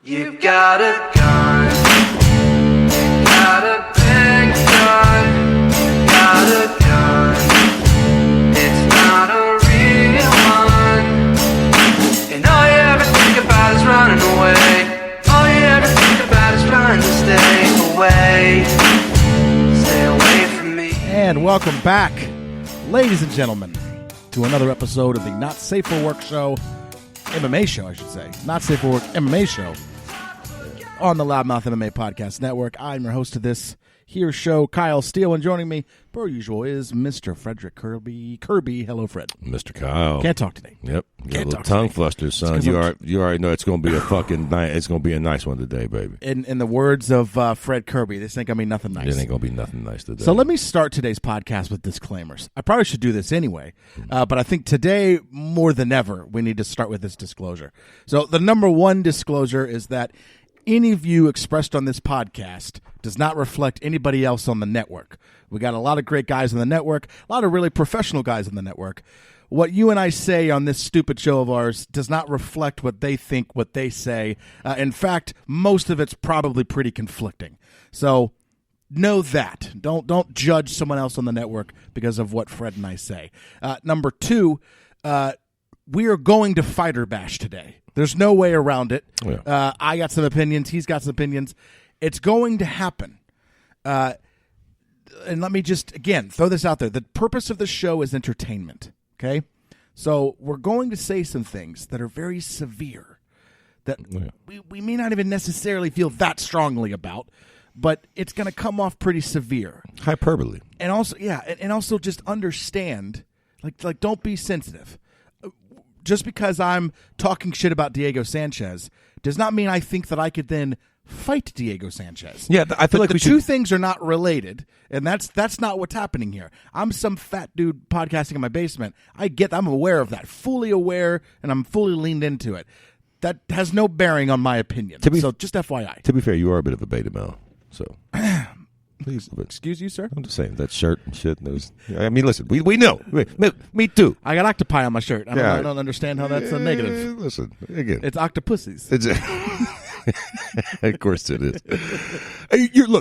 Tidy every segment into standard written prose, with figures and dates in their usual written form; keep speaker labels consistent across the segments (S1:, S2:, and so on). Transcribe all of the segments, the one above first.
S1: You got a gun, got a big gun, got a gun, it's not a real one, and all you ever think about is running away, all you ever think about is trying to stay away from me.
S2: And welcome back, ladies and gentlemen, to another episode of the Not Safe for Work show, MMA show, I should say. Not Safe for Work MMA show on the LoudMouth MMA Podcast Network. I'm your host of this here show, Kyle Steele, and joining me, per usual, is Mr. Frederick Kirby. Kirby, hello, Fred.
S3: Mr. Kyle.
S2: Can't talk today.
S3: Yep. You got
S2: Can't
S3: a
S2: talk
S3: little tongue
S2: today.
S3: fluster, son. You already know it's going to be a fucking it's going to be a nice one today, baby.
S2: In the words of Fred Kirby, this ain't going to be nothing nice.
S3: It ain't going to be nothing nice today.
S2: So let me start today's podcast with disclaimers. I probably should do this anyway, but I think today, more than ever, we need to start with this disclosure. So the number one disclosure is that any view expressed on this podcast does not reflect anybody else on the network. We got a lot of great guys on the network, a lot of really professional guys on the network. What you and I say on this stupid show of ours does not reflect what they think, what they say. In fact, most of it's probably pretty conflicting. So know that. Don't judge someone else on the network because of what Fred and I say. Number two, we are going to fighter bash today. There's no way around it.
S3: Yeah.
S2: I got some opinions. He's got some opinions. It's going to happen. And let me just, again, throw this out there. The purpose of the show is entertainment, okay? So we're going to say some things that are very severe that we may not even necessarily feel that strongly about, but it's going to come off pretty severe.
S3: Hyperbole.
S2: And also, and also just understand, like don't be sensitive. Just because I'm talking shit about Diego Sanchez does not mean I think that I could then fight Diego Sanchez.
S3: Yeah, I feel like
S2: the two things are not related, and that's not what's happening here. I'm some fat dude podcasting in my basement. I'm aware of that, fully aware, and I'm fully leaned into it. That has no bearing on my opinion. So just FYI.
S3: To be fair, you are a bit of a beta male, so please.
S2: Excuse you, sir?
S3: I'm just saying, that shirt and shit. I mean, listen, we know. Me too.
S2: I got octopi on my shirt. I don't understand how that's a negative.
S3: Listen, again.
S2: It's octopussies.
S3: Of course it is.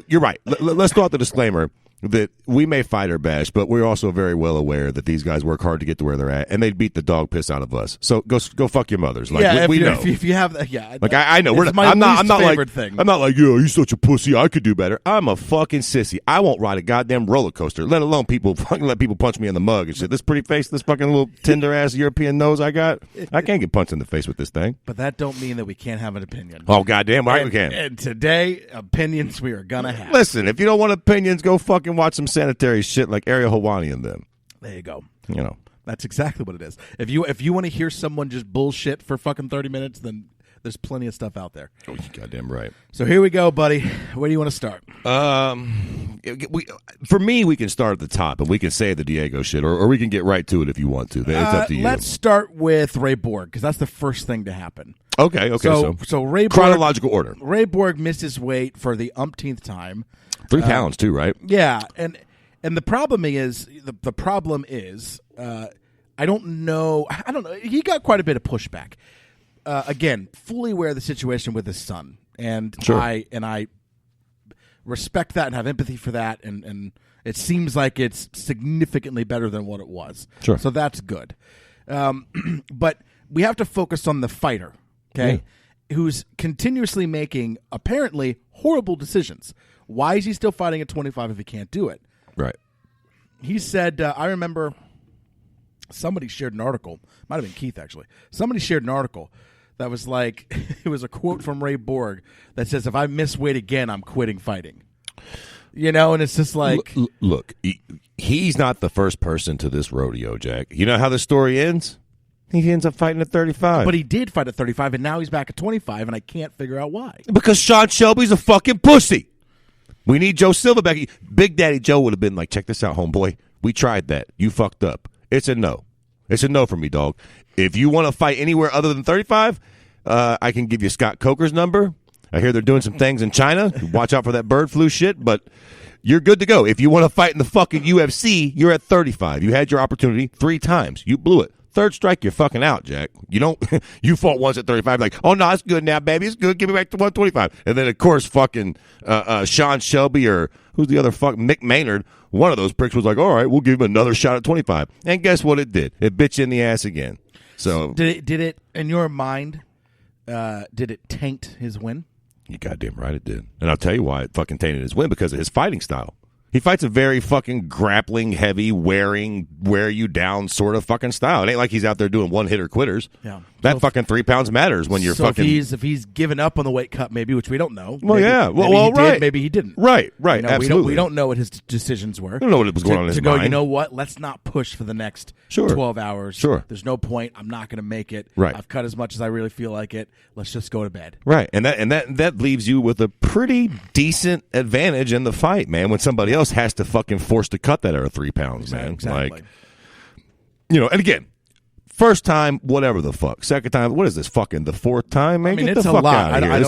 S3: You're right. Let's throw out the disclaimer that we may fighter bash, but we're also very well aware that these guys work hard to get to where they're at, and they'd beat the dog piss out of us. So go fuck your mothers. Like, we know.
S2: If you have that,
S3: Like I know. I'm not like, yo, you're such a pussy. I could do better. I'm a fucking sissy. I won't ride a goddamn roller coaster, let alone let people punch me in the mug and shit. This pretty face, this fucking little tender ass European nose I got. I can't get punched in the face with this thing.
S2: But that don't mean that we can't have an opinion.
S3: Oh goddamn right we can.
S2: And today, opinions we are gonna have.
S3: Listen, if you don't want opinions, go fucking watch some sanitary shit like Ariel Helwani and them.
S2: There you go.
S3: You know.
S2: That's exactly what it is. If you want to hear someone just bullshit for fucking 30 minutes, then there's plenty of stuff out there.
S3: Oh, you goddamn right.
S2: So here we go, buddy. Where do you want to start?
S3: For me, we can start at the top, and we can say the Diego shit, or we can get right to it if you want to. It's up to you.
S2: Let's start with Ray Borg, because that's the first thing to happen.
S3: Okay.
S2: So Ray Borg,
S3: chronological order.
S2: Ray Borg missed his weight for the umpteenth time.
S3: 3 pounds too, right?
S2: Yeah, and the problem is the problem is I don't know. He got quite a bit of pushback. Again, fully aware of the situation with his son, and
S3: sure.
S2: I respect that and have empathy for that, and it seems like it's significantly better than what it was.
S3: Sure.
S2: So that's good. But we have to focus on the fighter, okay, who's continuously making apparently horrible decisions. Why is he still fighting at 25 if he can't do it?
S3: Right.
S2: He said, I remember somebody shared an article, might have been Keith actually. Somebody shared an article that was like, it was a quote from Ray Borg that says, if I miss weight again, I'm quitting fighting. You know, and it's just like.
S3: Look, he's not the first person to this rodeo, Jack. You know how the story ends? He ends up fighting at 35.
S2: But he did fight at 35, and now he's back at 25, and I can't figure out why.
S3: Because Sean Shelby's a fucking pussy. We need Joe Silva back. Big Daddy Joe would have been like, check this out, homeboy. We tried that. You fucked up. It's a no. It's a no for me, dog. If you want to fight anywhere other than 35, I can give you Scott Coker's number. I hear they're doing some things in China. Watch out for that bird flu shit, but you're good to go. If you want to fight in the fucking UFC, you're at 35. You had your opportunity 3 times. You blew it. third strike, you're fucking out, Jack. You don't. You fought once at 35, like, oh no, it's good now, baby. It's good. Give me back to 125. And then of course, fucking Sean Shelby or who's the other Mick Maynard. One of those pricks was like, all right, we'll give him another shot at 25. And guess what it did? It bit you in the ass again. So
S2: did it in your mind? Did it taint his win?
S3: You goddamn right it did. And I'll tell you why it fucking tainted his win, because of his fighting style. He fights a very fucking grappling, heavy, wear you down sort of fucking style. It ain't like he's out there doing one-hitter quitters.
S2: Yeah.
S3: That fucking 3 pounds matters when you're
S2: so
S3: fucking...
S2: if he's given up on the weight cut, maybe, which we don't know.
S3: Well,
S2: maybe,
S3: yeah.
S2: Maybe he
S3: right.
S2: did, maybe he didn't.
S3: Right,
S2: You know,
S3: absolutely.
S2: We don't know what his decisions were.
S3: I don't know what was going on in his
S2: mind.
S3: mind.
S2: You know what? Let's not push for the next
S3: Sure.
S2: 12 hours.
S3: Sure.
S2: There's no point. I'm not going to make it.
S3: Right.
S2: I've cut as much as I really feel like it. Let's just go to bed.
S3: Right, and that leaves you with a pretty decent advantage in the fight, man, when somebody else has to fucking force to cut that out of 3 pounds, man.
S2: Exactly.
S3: Like, you know, and again, first time, whatever the fuck. Second time, what is this, fucking the fourth time, man?
S2: I mean,
S3: Get
S2: it's
S3: the
S2: a
S3: fuck
S2: lot.
S3: out of here.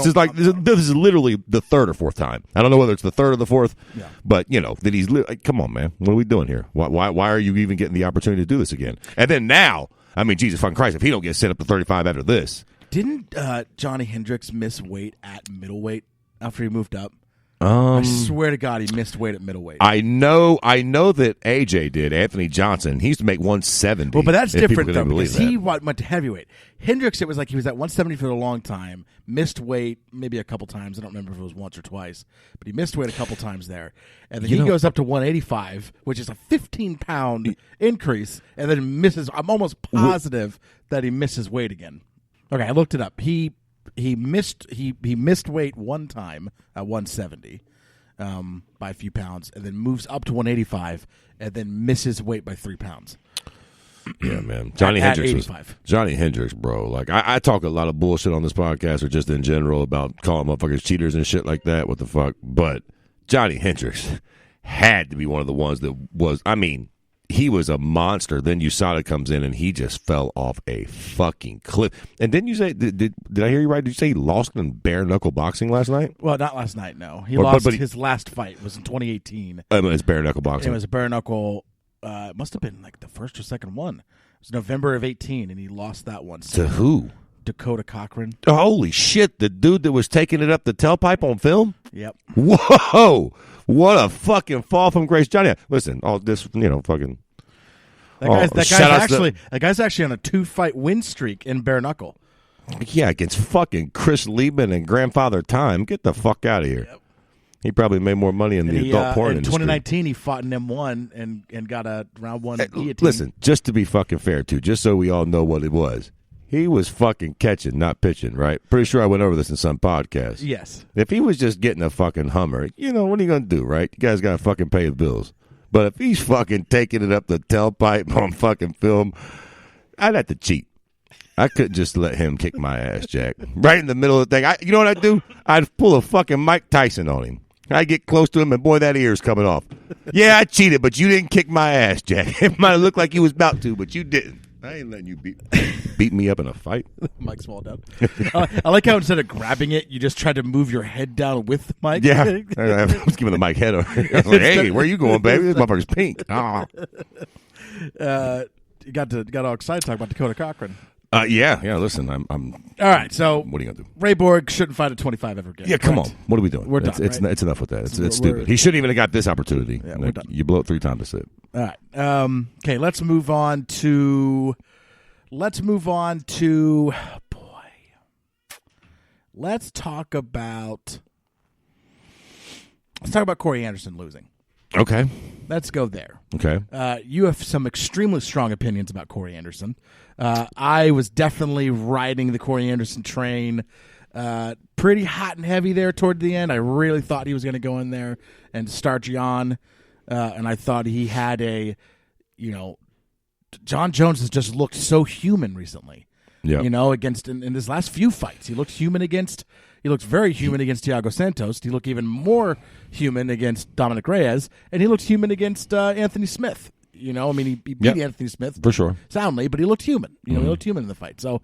S3: This is literally the third or fourth time. I don't know whether it's the third or the fourth, but, you know, that he's like, come on, man. What are we doing here? Why are you even getting the opportunity to do this again? And then now, I mean, Jesus fucking Christ, if he don't get set up to 35 after this.
S2: Didn't Johnny Hendricks miss weight at middleweight after he moved up? I swear to God, he missed weight at middleweight.
S3: I know that AJ did. Anthony Johnson, he used to make 170.
S2: Well, but that's different though, because
S3: he
S2: he went to heavyweight. Hendricks, it was like he was at 170 for a long time, missed weight maybe a couple times. I don't remember if it was once or twice, but he missed weight a couple times there. And then he goes up to 185, which is a 15-pound increase, and then misses. I'm almost positive that he misses weight again. Okay, I looked it up. He missed weight one time at 170 by a few pounds, and then moves up to 185, and then misses weight by 3 pounds.
S3: Yeah, man. Johnny Hendricks, bro. Like, I talk a lot of bullshit on this podcast or just in general about calling motherfuckers cheaters and shit like that. What the fuck? But Johnny Hendricks had to be one of the ones that was, I mean, he was a monster. Then USADA comes in and he just fell off a fucking cliff. And didn't you say, did I hear you right? Did you say he lost in bare knuckle boxing last night?
S2: Well, not last night, no. He lost his last fight was in 2018.
S3: I mean, it's bare knuckle boxing.
S2: It was a bare knuckle. It must have been like the first or second one. It was November of 18, and he lost that one.
S3: To who?
S2: Dakota Cochran.
S3: Holy shit, the dude that was taking it up the tailpipe on film?
S2: Yep.
S3: Whoa! What a fucking fall from grace. Johnny, listen, all this, you know, fucking...
S2: That guy's actually on a 2-fight win streak in bare knuckle.
S3: Yeah, against fucking Chris Liebman and Grandfather Time. Get the fuck out of here. Yep. He probably made more money in the adult porn industry.
S2: In 2019, he fought in M1 and got a round 1 guillotine.
S3: Listen, just to be fucking fair, too, just so we all know what it was. He was fucking catching, not pitching, right? Pretty sure I went over this in some podcast.
S2: Yes.
S3: If he was just getting a fucking Hummer, you know, what are you going to do, right? You guys got to fucking pay the bills. But if he's fucking taking it up the tailpipe on fucking film, I'd have to cheat. I couldn't just let him kick my ass, Jack. Right in the middle of the thing. You know what I'd do? I'd pull a fucking Mike Tyson on him. I'd get close to him, and boy, that ear's coming off. Yeah, I cheated, but you didn't kick my ass, Jack. It might have looked like you was about to, but you didn't. I ain't letting you beat me up in a fight.
S2: Mike's small down. I like how instead of grabbing it, you just tried to move your head down with Mike.
S3: Yeah. I was giving the Mike head over. I was like, hey, where you going, baby? This motherfucker's pink. Oh.
S2: You got all excited talking about Dakota Cochran.
S3: Yeah. Listen, I'm.
S2: All right. So,
S3: what are you gonna do?
S2: Ray Borg shouldn't fight at 25 ever again.
S3: Yeah, come on. What are we doing?
S2: We're done.
S3: It's enough with that. It's stupid. He shouldn't even have got this opportunity.
S2: Yeah, we're done.
S3: You blow it 3 times, that's it.
S2: All right. Okay. Let's move on to. Boy. Let's talk about Corey Anderson losing.
S3: Okay.
S2: Let's go there.
S3: Okay.
S2: You have some extremely strong opinions about Corey Anderson. I was definitely riding the Corey Anderson train pretty hot and heavy there toward the end. I really thought he was going to go in there and start John. And I thought he had John Jones has just looked so human recently.
S3: Yeah.
S2: Against in his last few fights. He looked very human against Thiago Santos. He looked even more human against Dominic Reyes, and he looked human against Anthony Smith. He beat Anthony Smith
S3: for sure
S2: soundly, but he looked human. He looked human in the fight. So,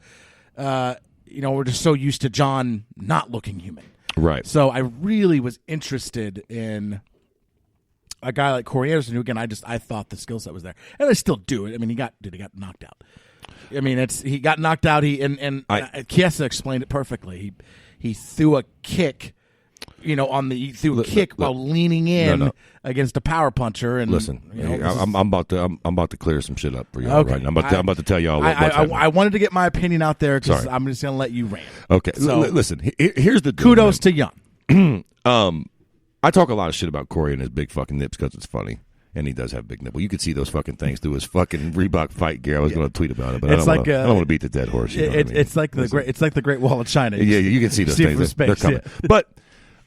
S2: we're just so used to John not looking human,
S3: right?
S2: So I really was interested in a guy like Corey Anderson, who again I thought the skill set was there, and I still do it. I mean, he got knocked out. I mean, he got knocked out. Chiesa explained it perfectly. He threw a kick, he threw a kick while leaning in against a power puncher. And
S3: listen, I'm about to clear some shit up for you right now. I'm about to tell y'all what's happening.
S2: I wanted to get my opinion out there because I'm just going to let you rant.
S3: Okay, so listen. Here's the deal,
S2: kudos to Jan.
S3: I talk a lot of shit about Corey and his big fucking nips because it's funny. And he does have big nipple. You could see those fucking things through his fucking Reebok fight gear. I was going to tweet about it, but I don't want to beat the dead horse. You know what I mean?
S2: It's like the Great Wall of China.
S3: Yeah, you can see those things.
S2: Space,
S3: they're coming. Yeah. But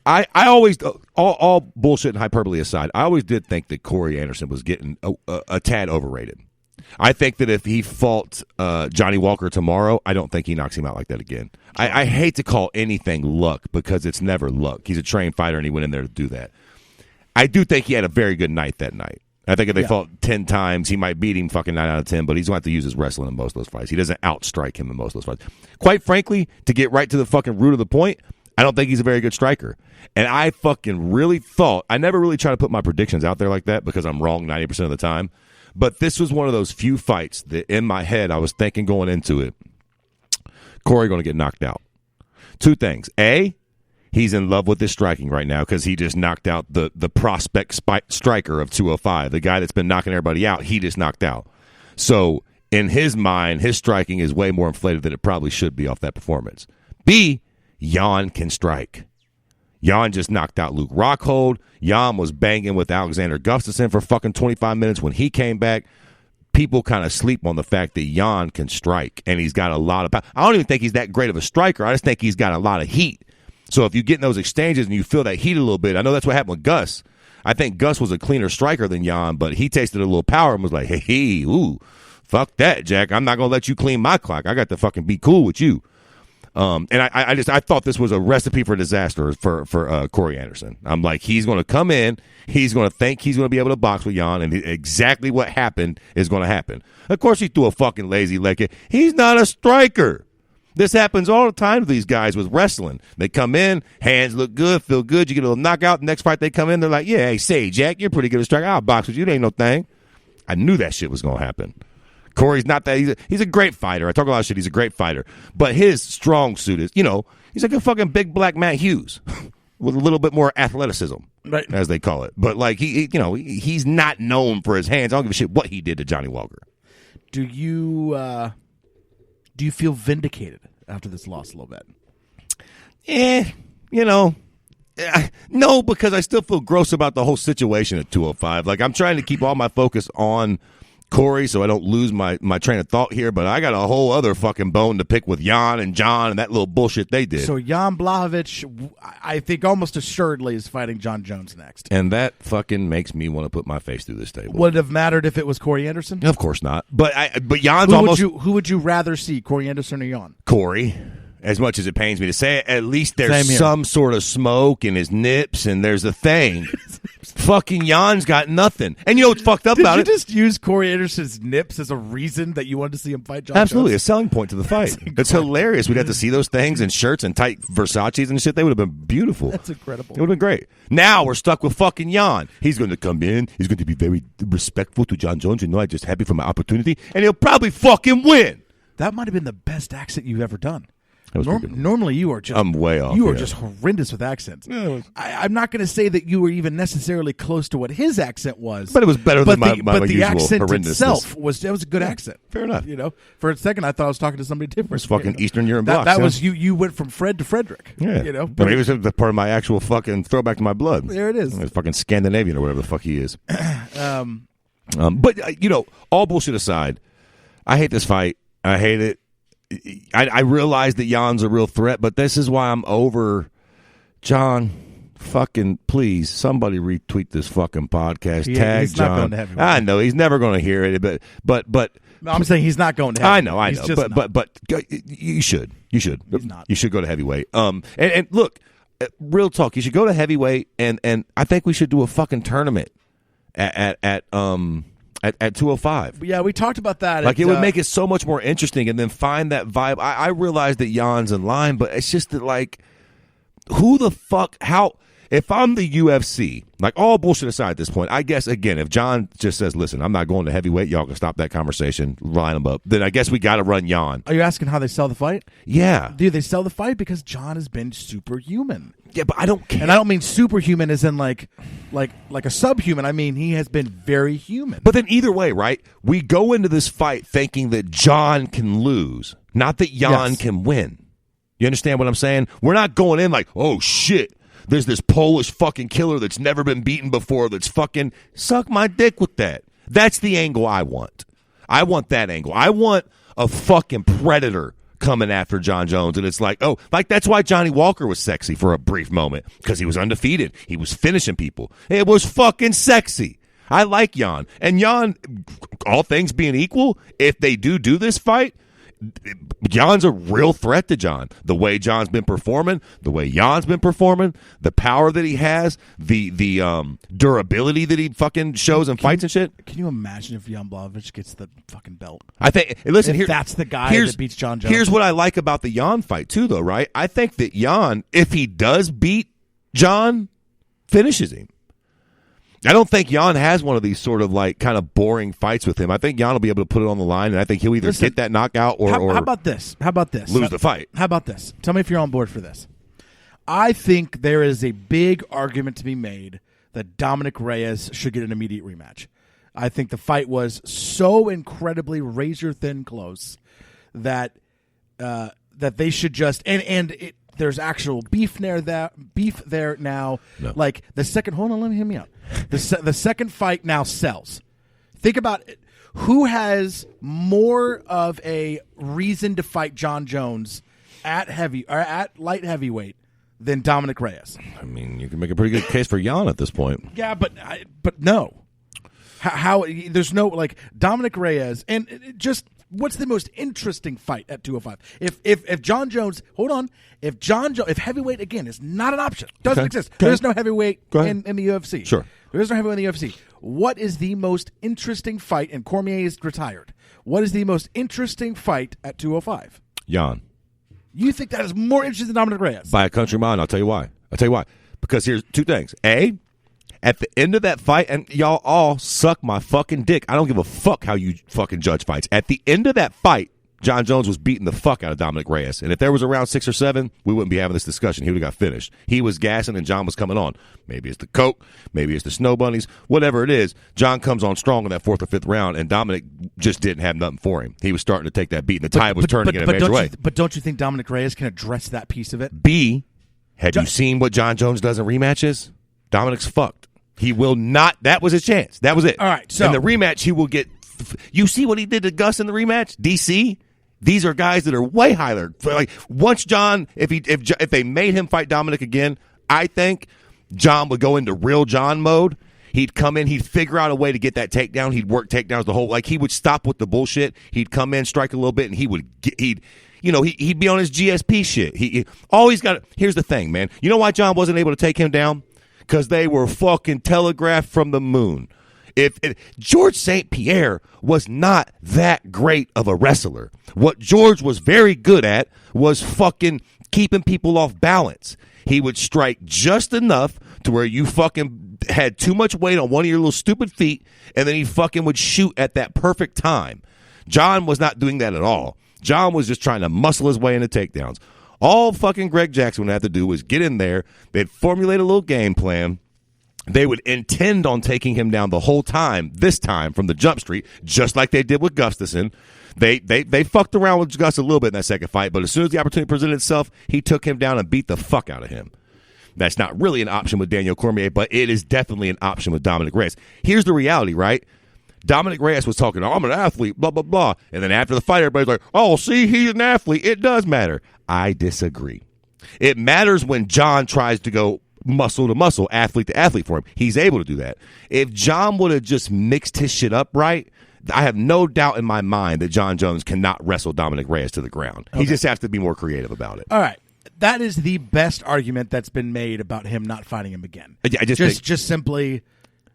S3: I always, all bullshit and hyperbole aside, I always did think that Corey Anderson was getting a tad overrated. I think that if he fought Johnny Walker tomorrow, I don't think he knocks him out like that again. I hate to call anything luck because it's never luck. He's a trained fighter and he went in there to do that. I do think he had a very good night that night. I think if they fought 10 times, he might beat him fucking 9 out of 10, but he's going to have to use his wrestling in most of those fights. He doesn't outstrike him in most of those fights. Quite frankly, to get right to the fucking root of the point, I don't think he's a very good striker. And I fucking really thought, I never really try to put my predictions out there like that because I'm wrong 90% of the time, but this was one of those few fights that in my head I was thinking going into it, Corey going to get knocked out. Two things. A, he's in love with his striking right now because he just knocked out the prospect striker of 205. The guy that's been knocking everybody out, he just knocked out. So in his mind, his striking is way more inflated than it probably should be off that performance. B, Jan can strike. Jan just knocked out Luke Rockhold. Jan was banging with Alexander Gustafsson for fucking 25 minutes when he came back. People kind of sleep on the fact that Jan can strike, and he's got a lot of power. I don't even think he's that great of a striker. I just think he's got a lot of heat. So if you get in those exchanges and you feel that heat a little bit, I know that's what happened with Gus. I think Gus was a cleaner striker than Jan, but he tasted a little power and was like, hey, ooh, fuck that, Jack. I'm not going to let you clean my clock. I got to fucking be cool with you. And I thought this was a recipe for disaster for Corey Anderson. I'm like, he's going to come in, he's going to think he's going to be able to box with Jan, and exactly what happened is going to happen. Of course, he threw a fucking lazy leg kick. He's not a striker. This happens all the time to these guys with wrestling. They come in, hands look good, feel good. You get a little knockout. The next fight they come in, they're like, yeah, hey, say, Jack, you're pretty good at striking. I'll box with you. It ain't no thing. I knew that shit was going to happen. Corey's not that. He's a great fighter. I talk a lot of shit. He's a great fighter. But his strong suit is, he's like a fucking big black Matt Hughes with a little bit more athleticism,
S2: right, as
S3: they call it. But, like, he's not known for his hands. I don't give a shit what he did to Johnny Walker.
S2: Do you feel vindicated after this loss a little bit?
S3: No, because I still feel gross about the whole situation at 205. Like, I'm trying to keep all my focus on Corey so I don't lose my train of thought here, but I got a whole other fucking bone to pick with Jan and John and that little bullshit they did.
S2: So Jan Blachowicz, I think almost assuredly, is fighting John Jones next.
S3: And that fucking makes me want to put my face through this table.
S2: Would it have mattered if it was Corey Anderson?
S3: Of course not. But Jan's
S2: who would you rather see, Corey Anderson or Jan?
S3: Corey. As much as it pains me to say it, at least there's some sort of smoke in his nips, and there's a thing. Fucking Jan's got nothing. And you know what's fucked up about it?
S2: Did you just use Corey Anderson's nips as a reason that you wanted to see him fight John
S3: Absolutely,
S2: Jones?
S3: A selling point to the fight. It's hilarious. We'd have to see those things in shirts and tight Versace's and shit. They would have been beautiful.
S2: That's incredible.
S3: It would have been great. Now we're stuck with fucking Jan. He's going to come in. He's going to be very respectful to John Jones. I'm just happy for my opportunity. And he'll probably fucking win.
S2: That might have been the best accent you've ever done.
S3: Normally
S2: you are just
S3: I'm way off.
S2: You are just horrendous with accents.
S3: Yeah,
S2: I'm not going to say that you were even necessarily close to what his accent was,
S3: but it was better than my
S2: the
S3: usual
S2: accent
S3: horrendousness.
S2: Itself was a good accent.
S3: Fair enough.
S2: For a second I thought I was talking to somebody different.
S3: It's fucking Eastern European blocks.
S2: That was you. You went from Fred to Frederick.
S3: Yeah,
S2: But
S3: it was a part of my actual fucking throwback to my blood.
S2: There it is.
S3: It's fucking Scandinavian or whatever the fuck he is. But all bullshit aside, I hate this fight. I hate it. I realize that Jan's a real threat, but this is why I'm over John. Fucking please, somebody retweet this fucking podcast. Tag
S2: he's
S3: John.
S2: Not going to heavyweight.
S3: I know he's never going to hear it, but
S2: no, I'm saying he's not going to heavyweight.
S3: I know, but you should.
S2: He's not.
S3: You should go to heavyweight. And look, real talk. You should go to heavyweight, and I think we should do a fucking tournament at 205.
S2: Yeah, we talked about that.
S3: Like, it would make it so much more interesting, and then find that vibe. I realize that Jan's in line, but it's just that, like, who the fuck, how, if I'm the UFC, like all bullshit aside at this point, I guess, again, if John just says, listen, I'm not going to heavyweight, y'all can stop that conversation, line them up, then I guess we got to run Jan.
S2: Are you asking how they sell the fight?
S3: Yeah.
S2: Dude, they sell the fight because John has been superhuman.
S3: Yeah, but I don't care.
S2: And I don't mean superhuman as in like a subhuman. I mean he has been very human.
S3: But then either way, right, we go into this fight thinking that John can lose, not that Jan can win. You understand what I'm saying? We're not going in like, oh, shit, there's this Polish fucking killer that's never been beaten before that's fucking suck my dick with that. That's the angle I want. I want that angle. I want a fucking predator coming after John Jones. And it's like, oh, like that's why Johnny Walker was sexy for a brief moment, because he was undefeated. He was finishing people. It was fucking sexy. I like Jan. And Jan, all things being equal, if they do this fight, Jan's a real threat to John. The way John's been performing, the way Jan's been performing, the power that he has, the durability that he fucking shows in fights and shit.
S2: Can you imagine if Jan Blachowicz gets the fucking belt?
S3: I think. Listen,
S2: if that's the guy that beats John Jones.
S3: Here's what I like about the Jan fight too, though. Right? I think that Jan, if he does beat John, finishes him. I don't think Jan has one of these sort of like kind of boring fights with him. I think Jan will be able to put it on the line, and I think he'll either get that knockout or
S2: how about this? How about this?
S3: Lose the fight.
S2: How about this? Tell me if you're on board for this. I think there is a big argument to be made that Dominic Reyes should get an immediate rematch. I think the fight was so incredibly razor thin close that they should just there's actual beef there now.
S3: No.
S2: Like the second, hold on, let me hear me out. The second fight now sells. Think about it. Who has more of a reason to fight John Jones at light heavyweight than Dominic Reyes?
S3: I mean, you can make a pretty good case for Jan at this point.
S2: Yeah, but no. How there's no like Dominic Reyes and just. What's the most interesting fight at 205? If John Jones, hold on, if heavyweight again is not an option, doesn't exist.
S3: Okay.
S2: There's no heavyweight in the UFC.
S3: Sure,
S2: there is no heavyweight in the UFC. What is the most interesting fight? And Cormier is retired. What is the most interesting fight at 205?
S3: Jan.
S2: You think that is more interesting than Dominic Reyes?
S3: By a country mile, I'll tell you why. Because here's two things. A, at the end of that fight, and y'all all suck my fucking dick. I don't give a fuck how you fucking judge fights. At the end of that fight, John Jones was beating the fuck out of Dominic Reyes. And if there was a round 6 or 7, we wouldn't be having this discussion. He would have got finished. He was gassing and John was coming on. Maybe it's the coke. Maybe it's the snow bunnies. Whatever it is, John comes on strong in that 4th or 5th round, and Dominic just didn't have nothing for him. He was starting to take that beat, and the tide was turning in a major way.
S2: But don't you think Dominic Reyes can address that piece of it?
S3: B, have you seen what John Jones does in rematches? Dominic's fucked. He will not. That was his chance. That was it.
S2: All right. So
S3: in the rematch, he will get. You see what he did to Gus in the rematch? DC. These are guys that are way higher. Like once John, if they made him fight Dominic again, I think John would go into real John mode. He'd come in. He'd figure out a way to get that takedown. He'd work takedowns the whole. Like he would stop with the bullshit. He'd come in, strike a little bit, and he'd be on his GSP shit. He always got. Here's the thing, man. You know why John wasn't able to take him down? Because they were fucking telegraphed from the moon. If George St. Pierre was not that great of a wrestler. What George was very good at was fucking keeping people off balance. He would strike just enough to where you fucking had too much weight on one of your little stupid feet, and then he fucking would shoot at that perfect time. John was not doing that at all. John was just trying to muscle his way into takedowns. All fucking Greg Jackson would have to do was get in there. They'd formulate a little game plan. They would intend on taking him down the whole time, this time from the jump street, just like they did with Gustafsson. They fucked around with Gus a little bit in that second fight, but as soon as the opportunity presented itself, he took him down and beat the fuck out of him. That's not really an option with Daniel Cormier, but it is definitely an option with Dominic Reyes. Here's the reality, right? Dominic Reyes was talking, I'm an athlete, blah, blah, blah. And then after the fight, everybody's like, oh, see, he's an athlete. It does matter. I disagree. It matters when John tries to go muscle to muscle, athlete to athlete for him. He's able to do that. If John would have just mixed his shit up right, I have no doubt in my mind that John Jones cannot wrestle Dominic Reyes to the ground. Okay. He just has to be more creative about it.
S2: All right. That is the best argument that's been made about him not fighting him again.
S3: I just
S2: simply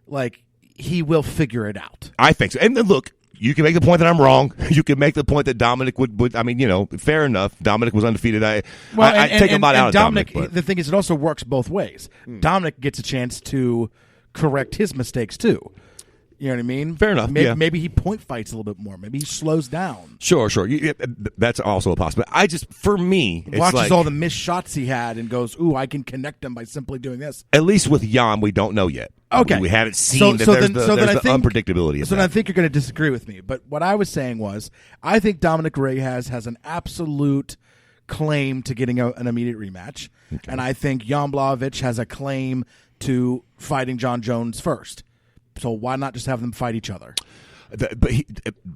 S2: like he will figure it out.
S3: I think so. And look, you can make the point that I'm wrong. You can make the point that Dominic would I mean, fair enough. Dominic was undefeated. I take a lot out of Dominic.
S2: The thing is, it also works both ways. Dominic gets a chance to correct his mistakes too. You know what I mean?
S3: Fair enough.
S2: Maybe he point fights a little bit more. Maybe he slows down.
S3: Sure. That's also a possibility. For me, it's
S2: watches
S3: like,
S2: all the missed shots he had and goes, "Ooh, I can connect them by simply doing this."
S3: At least with Jan, we don't know yet.
S2: Okay,
S3: we haven't seen there's the unpredictability of
S2: so
S3: that.
S2: then I think you're going to disagree with me. But what I was saying was, I think Dominic Reyes has an absolute claim to getting an immediate rematch, and I think Jan Blachowicz has a claim to fighting John Jones first. So why not just have them fight each other?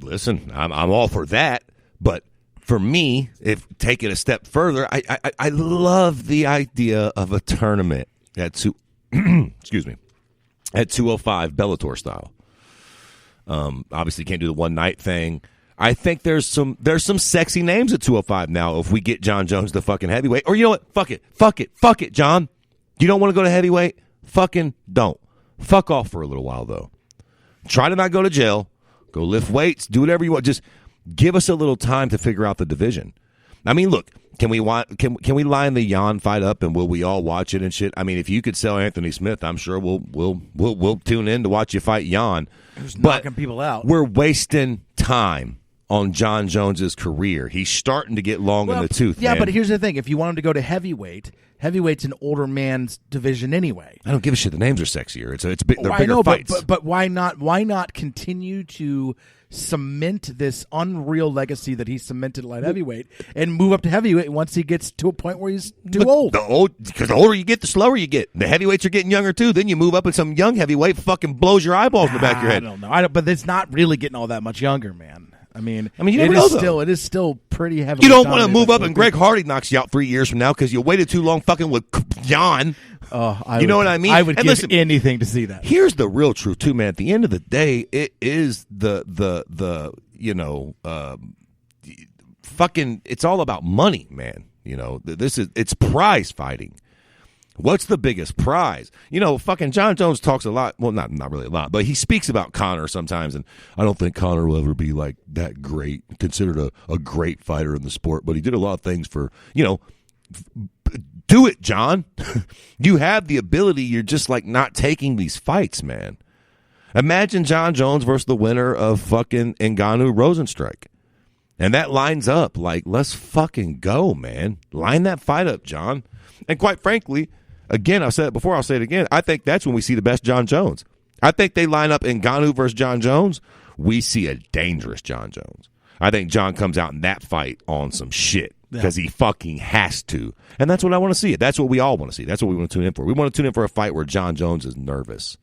S3: Listen, I'm all for that. But for me, if take it a step further, I love the idea of a tournament at excuse me, at 205 Bellator style. Obviously, can't do the one night thing. I think there's some sexy names at 205 now. If we get John Jones the fucking heavyweight, or you know what? Fuck it, John. You don't want to go to heavyweight? Fucking don't. Fuck off for a little while, though. Try to not go to jail. Go lift weights. Do whatever you want. Just give us a little time to figure out the division. I mean, look, can we line the Jan fight up and will we all watch it and shit? I mean, if you could sell Anthony Smith, I'm sure we'll tune in to watch you fight Jan.
S2: Just knocking people out.
S3: We're wasting time on John Jones's career. He's starting to get long in the tooth.
S2: Yeah,
S3: man.
S2: but here's the thing: if you want him to go to heavyweight's an older man's division anyway.
S3: I don't give a shit. The names are sexier. They're bigger
S2: I know,
S3: fights.
S2: But why not? Why not continue to cement this unreal legacy that he cemented at light heavyweight and move up to heavyweight once he gets to a point where he's too old?
S3: Because the older you get, the slower you get. The heavyweights are getting younger too. Then you move up and some young heavyweight fucking blows your eyeballs in the back of your head.
S2: I don't know. But it's not really getting all that much younger, man. I mean,
S3: you never know,
S2: it is still pretty heavy.
S3: You don't want to move up and Greg Hardy knocks you out 3 years from now because you waited too long fucking with Jan.
S2: You
S3: know what I mean?
S2: I would give anything to see that.
S3: Here's the real truth too, man. At the end of the day, it is fucking. It's all about money, man. It's prize fighting. What's the biggest prize? Fucking John Jones talks a lot. Well, not really a lot, but he speaks about Conor sometimes, and I don't think Conor will ever be like that great, considered a great fighter in the sport, but he did a lot of things for, do it, John. You have the ability. You're just like not taking these fights, man. Imagine John Jones versus the winner of fucking Ngannou Rosenstrike. And that lines up like, let's fucking go, man. Line that fight up, John. And quite frankly, again, I've said it before, I'll say it again. I think that's when we see the best John Jones. I think they line up Ngannou versus John Jones. We see a dangerous John Jones. I think John comes out in that fight on some shit because he fucking has to. And that's what I want to see. That's what we all want to see. That's what we want to tune in for. We want to tune in for a fight where John Jones is nervous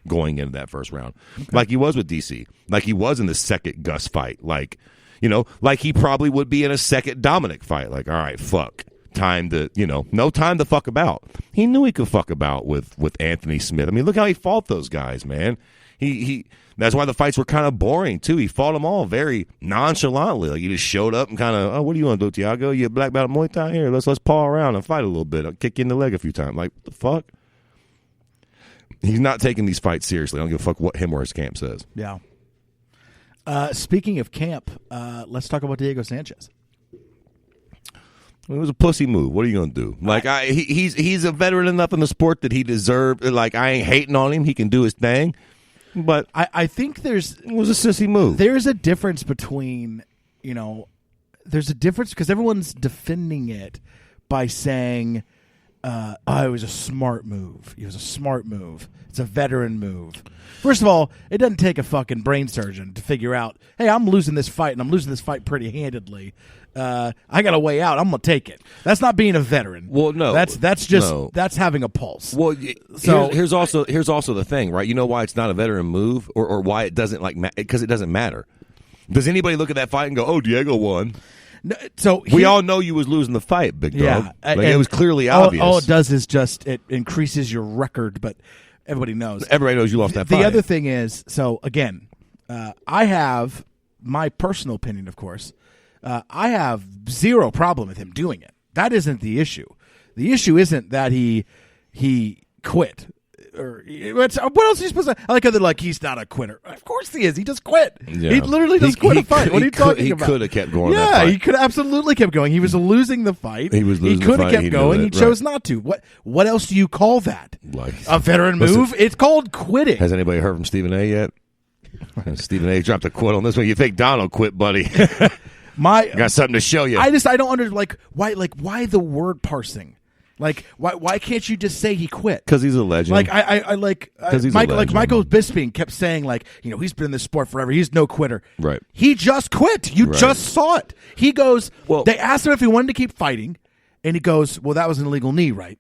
S3: going into that first round. Okay. Like he was with DC. Like he was in the second Gus fight. Like he probably would be in a second Dominic fight. Like, all right, fuck. Time to, no time to fuck about. He knew he could fuck about with Anthony Smith. I mean, look how he fought those guys, man. He that's why the fights were kind of boring too. He fought them all very nonchalantly. Like he just showed up and kind of, oh, what do you want to do, Tiago? You a black belt Muay Thai? Here, let's paw around and fight a little bit. I'll kick you in the leg a few times. Like, what the fuck? He's not taking these fights seriously. I don't give a fuck what him or his camp says.
S2: Yeah. Speaking of camp, let's talk about Diego Sanchez.
S3: It was a pussy move. What are you gonna do? Like he's a veteran enough in the sport that he deserved. Like I ain't hating on him. He can do his thing. But
S2: I think it
S3: was a sissy move.
S2: There's a difference between there's a difference because everyone's defending it by saying, it was a smart move. It was a smart move. It's a veteran move. First of all, it doesn't take a fucking brain surgeon to figure out, hey, I'm losing this fight, and I'm losing this fight pretty handedly. I got a way out. I'm going to take it. That's not being a veteran.
S3: Well, no.
S2: That's having a pulse.
S3: Well, so here's also the thing, right? You know why it's not a veteran move or why it doesn't because it doesn't matter. Does anybody look at that fight and go, "Oh, Diego won"?
S2: No, so
S3: we all know you was losing the fight, big dog.
S2: Yeah,
S3: it was clearly obvious.
S2: All it does is just it increases your record, but everybody knows.
S3: Everybody knows you lost that fight.
S2: The other thing is, so again, I have my personal opinion, of course. I have zero problem with him doing it. That isn't the issue. The issue isn't that he quit. What else are you supposed to? I like how they're like, he's not a quitter. Of course he is. He just quit.
S3: Yeah.
S2: He literally just quit a fight. What are you talking about?
S3: He could have kept going.
S2: Yeah,
S3: that fight.
S2: he could have absolutely kept going. He was losing the fight.
S3: He was losing
S2: He could
S3: the
S2: have
S3: fight.
S2: kept
S3: He knew
S2: going.
S3: it.
S2: He chose not to. What else do you call that?
S3: Like,
S2: A veteran
S3: listen,
S2: move? It's called quitting.
S3: Has anybody heard from Stephen A. yet? Stephen A. dropped a quote on this one. You think Donald quit, buddy? Got something to show you.
S2: I don't understand why the word parsing. Like why can't you just say he quit?
S3: Because he's a legend.
S2: Like I like
S3: he's a
S2: Michael
S3: legend.
S2: Michael Bisping kept saying he's been in this sport forever. He's no quitter.
S3: Right.
S2: He just quit. You just saw it. He goes.
S3: Well,
S2: they asked him if he wanted to keep fighting, and he goes, "Well, that was an illegal knee, right?"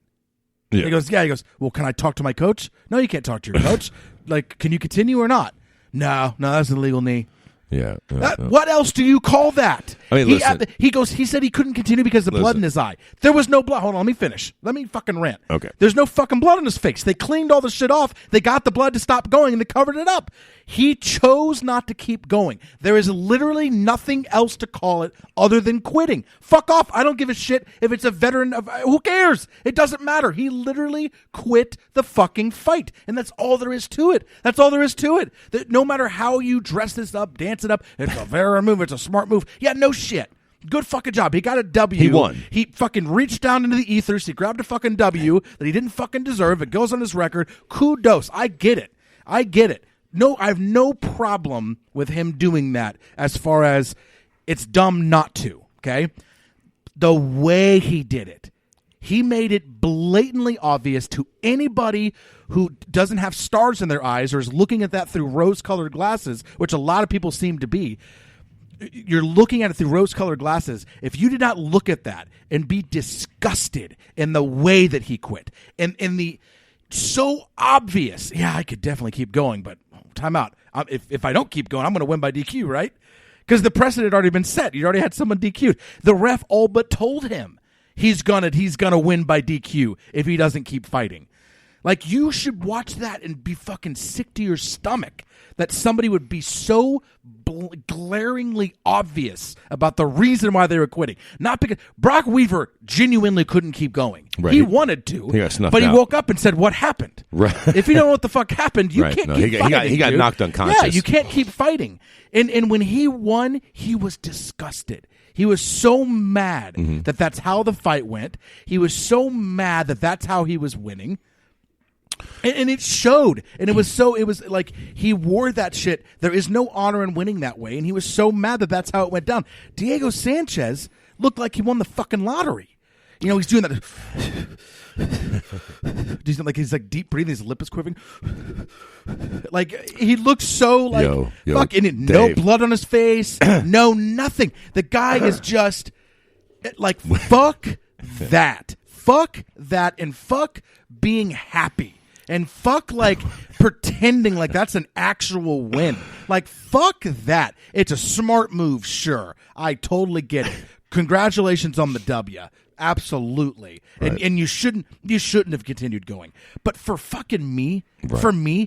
S3: Yeah.
S2: He goes, "Yeah." He goes, "Well, can I talk to my coach?" "No, you can't talk to your coach." Like, can you continue or not? No, that's an illegal knee.
S3: Yeah.
S2: What else do you call that?
S3: I mean, listen.
S2: He said he couldn't continue because of the blood in his eye. There was no blood. Hold on, let me finish. Let me fucking rant.
S3: Okay.
S2: There's no fucking blood on his face. They cleaned all the shit off. They got the blood to stop going, and they covered it up. He chose not to keep going. There is literally nothing else to call it other than quitting. Fuck off. I don't give a shit if it's a veteran. Who cares? It doesn't matter. He literally quit the fucking fight, and that's all there is to it. That's all there is to it. That no matter how you dress this up, dance it up, it's a veteran move. It's a smart move. Yeah, no shit. Good fucking job. He got a W.
S3: He won.
S2: He fucking reached down into the ethers. He grabbed a fucking W that he didn't fucking deserve. It goes on his record. Kudos. I get it. No, I have no problem with him doing that as far as it's dumb not to, okay? The way he did it, he made it blatantly obvious to anybody who doesn't have stars in their eyes or is looking at that through rose-colored glasses, which a lot of people seem to be. You're looking at it through rose-colored glasses. If you did not look at that and be disgusted in the way that he quit, and in the so obvious, yeah, I could definitely keep going, but time out. If I don't keep going, I'm going to win by DQ, right? Because the precedent had already been set. You already had someone DQ'd. The ref all but told him he's gonna win by DQ if he doesn't keep fighting. Like, you should watch that and be fucking sick to your stomach that somebody would be so glaringly obvious about the reason why they were quitting. Not because Brock Weaver genuinely couldn't keep going.
S3: Right.
S2: He wanted to,
S3: He got snuffed
S2: but he
S3: out.
S2: woke up and said, "What happened?"
S3: Right.
S2: If you don't know what the fuck happened, you
S3: Right.
S2: can't
S3: No,
S2: keep
S3: he
S2: fighting.
S3: got
S2: dude.
S3: knocked unconscious.
S2: Yeah, you can't keep fighting. And when he won, he was disgusted. He was so mad that that's how the fight went. He was so mad that that's how he was winning. And it showed. And it was like he wore that shit. There is no honor in winning that way. And he was so mad that that's how it went down. Diego Sanchez looked like he won the fucking lottery. You know, he's doing that. He's like deep breathing. His lip is quivering. Like, he looks so like fucking no blood on his face. No nothing. The guy is just like, fuck that. Fuck that. And fuck being happy. And fuck, like, pretending like that's an actual win. Like, fuck that. It's a smart move, sure. I totally get it. Congratulations on the W. Absolutely.
S3: Right.
S2: And you shouldn't have continued going. But for fucking me, can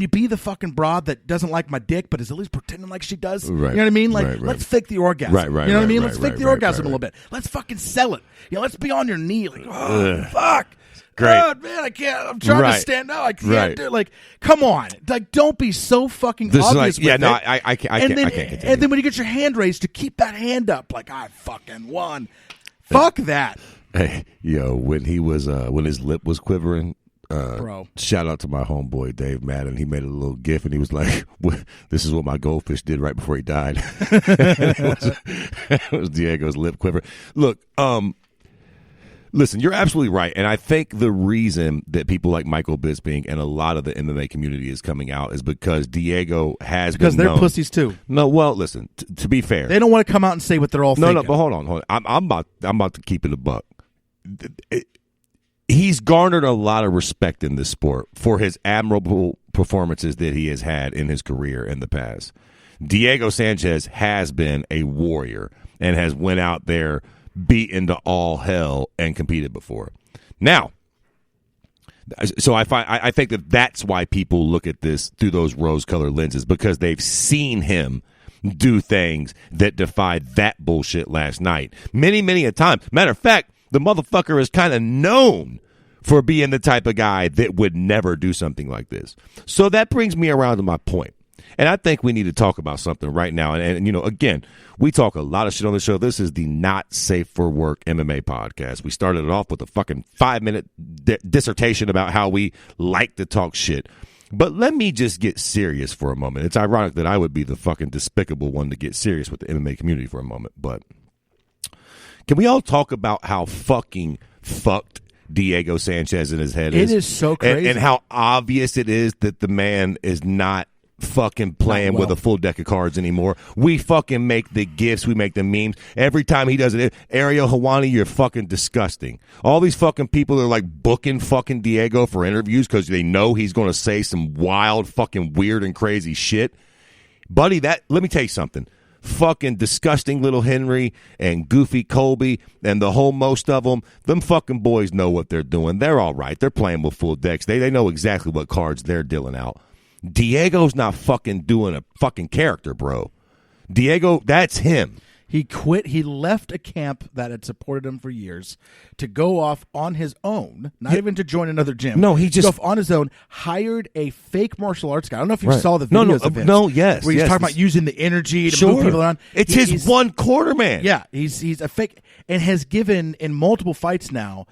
S2: you be the fucking broad that doesn't like my dick but is at least pretending like she does?
S3: Right.
S2: You know what I mean? Like,
S3: Right.
S2: let's fake the orgasm.
S3: Right.
S2: You know what I mean?
S3: Right.
S2: Let's fake the orgasm a little bit. Let's fucking sell it. You know, let's be on your knee. Like, oh, fuck.
S3: Great.
S2: God, man, I can't. I'm trying to stand up. I can't do it. Like, come on. Like, don't be so fucking
S3: This
S2: obvious
S3: is like,
S2: with
S3: I
S2: it.
S3: can't continue.
S2: And then when you get your hand raised, to keep that hand up, like, I fucking won. Fuck that.
S3: Hey, when he was when his lip was quivering,
S2: Bro.
S3: Shout out to my homeboy Dave Madden. He made a little gif and he was like, "This is what my goldfish did right before he died." it was Diego's lip quiver. Look, listen, you're absolutely right, and I think the reason that people like Michael Bisping and a lot of the MMA community is coming out is because Diego has
S2: because
S3: been
S2: they're
S3: known.
S2: Pussies too.
S3: No, well, listen. To be fair,
S2: they don't want to come out and say what they're all thinking.
S3: No, but hold on. I'm about to keep it a buck. He's garnered a lot of respect in this sport for his admirable performances that he has had in his career in the past. Diego Sanchez has been a warrior and has went out there, beat into all hell, and competed before. Now, so I think that that's why people look at this through those rose-colored lenses, because they've seen him do things that defied that bullshit last night. Many, many a time. Matter of fact, the motherfucker is kind of known for being the type of guy that would never do something like this. So that brings me around to my point. And I think we need to talk about something right now. And you know, again, we talk a lot of shit on the show. This is the Not Safe for Work MMA podcast. We started it off with a fucking 5-minute dissertation about how we like to talk shit. But let me just get serious for a moment. It's ironic that I would be the fucking despicable one to get serious with the MMA community for a moment. But can we all talk about how fucking fucked Diego Sanchez in his head is?
S2: It is so crazy.
S3: And how obvious it is that the man is not fucking playing with a full deck of cards anymore. We fucking make the gifs, we make the memes. Every time he does it, Ariel Helwani, you're fucking disgusting. All these fucking people are like booking fucking Diego for interviews because they know he's going to say some wild, fucking weird and crazy shit. Buddy, let me tell you something. Fucking disgusting little Henry and Goofy Colby and the whole most of them fucking boys know what they're doing. They're all right. They're playing with full decks. They know exactly what cards they're dealing out. Diego's not fucking doing a fucking character, bro. Diego, that's him.
S2: He quit. He left a camp that had supported him for years to go off on his own, not even to join another gym.
S3: No, he just
S2: go off on his own, hired a fake martial arts guy. I don't know if you saw the videos of him.
S3: Yes.
S2: Where he's talking about using the energy to move people around.
S3: It's his one quarter man.
S2: Yeah, he's a fake and has given in multiple fights now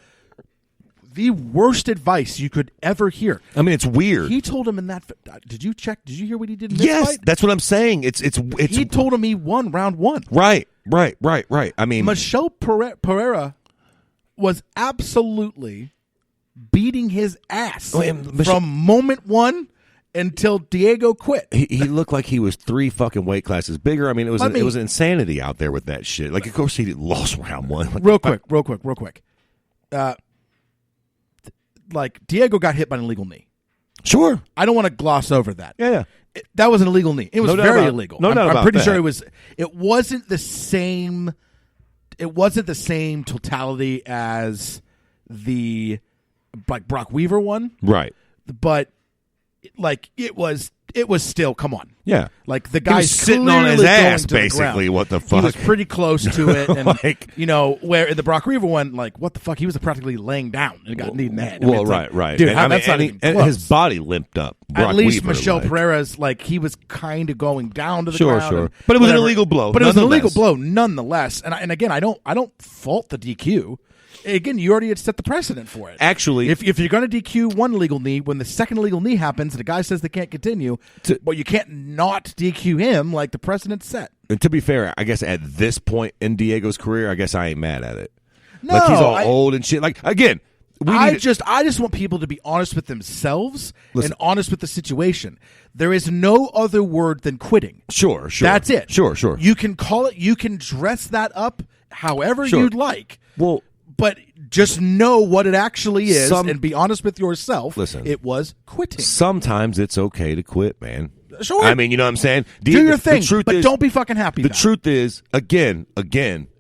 S2: the worst advice you could ever hear.
S3: I mean, it's weird.
S2: He told him in that. Did you check? Did you hear what he did in this
S3: yes,
S2: fight?
S3: that's what I'm saying. It's.
S2: He told him he won round one.
S3: Right. I mean,
S2: Michelle Pereira was absolutely beating his ass from moment one until Diego quit.
S3: He looked like he was 3 fucking weight classes bigger. I mean, it was insanity out there with that shit. Like, of course, he lost round one. Like,
S2: real quick. Like, Diego got hit by an illegal knee.
S3: Sure.
S2: I don't want to gloss over that.
S3: Yeah.
S2: That was an illegal knee. It was very illegal. I'm pretty sure it was. It wasn't the same. It wasn't the same totality as the like Brock Weaver one.
S3: Right.
S2: But like it was still. Come on.
S3: Yeah.
S2: Like the guy's
S3: sitting on his ass, basically. What the fuck?
S2: He was pretty close to it, and
S3: like,
S2: you know, where in the Brock Weaver one, like what the fuck? He was practically laying down and got kneed in the head.
S3: Well, right,
S2: dude.
S3: And,
S2: that's not even close.
S3: His body limped up.
S2: At least Michelle Pereira's like he was kind of going down to the ground.
S3: Sure. But it was an illegal blow.
S2: But it was an illegal blow, nonetheless. And again, I don't fault the DQ. Again, you already had set the precedent for it.
S3: Actually,
S2: if you're going to DQ one illegal knee, when the second illegal knee happens, the guy says they can't continue, but you can't not DQ him. Like the precedent's set.
S3: And to be fair, I guess at this point in Diego's career, I guess I ain't mad at it.
S2: No,
S3: like he's all old and shit. Like again,
S2: I just want people to be honest with themselves and honest with the situation. There is no other word than quitting.
S3: Sure.
S2: That's it.
S3: Sure.
S2: You can call it. You can dress that up however you'd like.
S3: Well.
S2: But just know what it actually is and be honest with yourself.
S3: Listen,
S2: it was quitting.
S3: Sometimes it's okay to quit, man.
S2: Sure.
S3: I mean, you know what I'm saying?
S2: Do your thing, but don't be fucking happy.
S3: The truth is, again,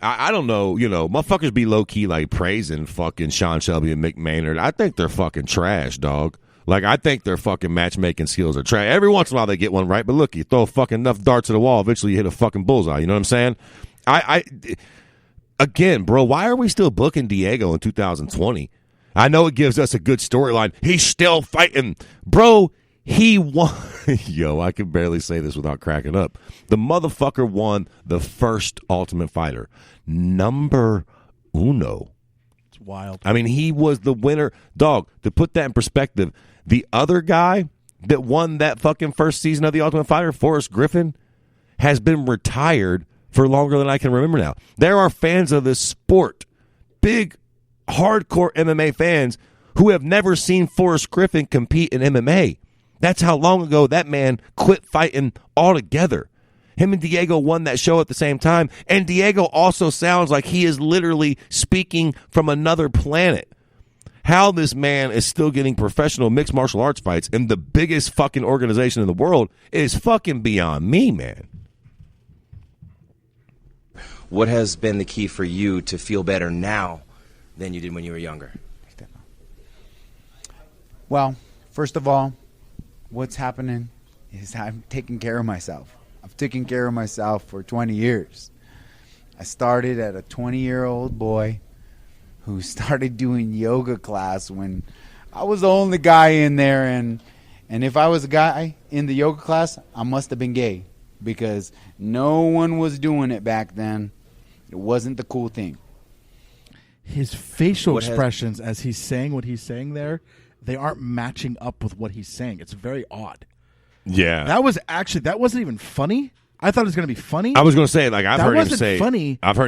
S3: I don't know, you know, motherfuckers be low-key like praising fucking Sean Shelby and Mick Maynard. I think they're fucking trash, dog. Like, I think their fucking matchmaking skills are trash. Every once in a while they get one right, but look, you throw fucking enough darts at the wall, eventually you hit a fucking bullseye. You know what I'm saying? Again, bro, why are we still booking Diego in 2020? I know it gives us a good storyline. He's still fighting. Bro, he won. Yo, I can barely say this without cracking up. The motherfucker won the first Ultimate Fighter. Number uno.
S2: It's wild.
S3: I mean, he was the winner. Dog, to put that in perspective, the other guy that won that fucking first season of the Ultimate Fighter, Forrest Griffin, has been retired for longer than I can remember now. There are fans of this sport, big, hardcore MMA fans, who have never seen Forrest Griffin compete in MMA. That's how long ago that man quit fighting altogether. Him and Diego won that show at the same time, and Diego also sounds like he is literally speaking from another planet. How this man is still getting professional mixed martial arts fights in the biggest fucking organization in the world is fucking beyond me, man.
S4: What has been the key for you to feel better now than you did when you were younger?
S5: Well, first of all, what's happening is I'm taking care of myself. I've taken care of myself for 20 years. I started at a 20-year-old boy who started doing yoga class when I was the only guy in there, and if I was a guy in the yoga class, I must have been gay because no one was doing it back then. It wasn't the cool thing.
S2: His facial expressions as he's saying what he's saying there, they aren't matching up with what he's saying. It's very odd.
S3: Yeah.
S2: That wasn't even funny. I thought it was going to be funny.
S3: I was going to say, like, I've heard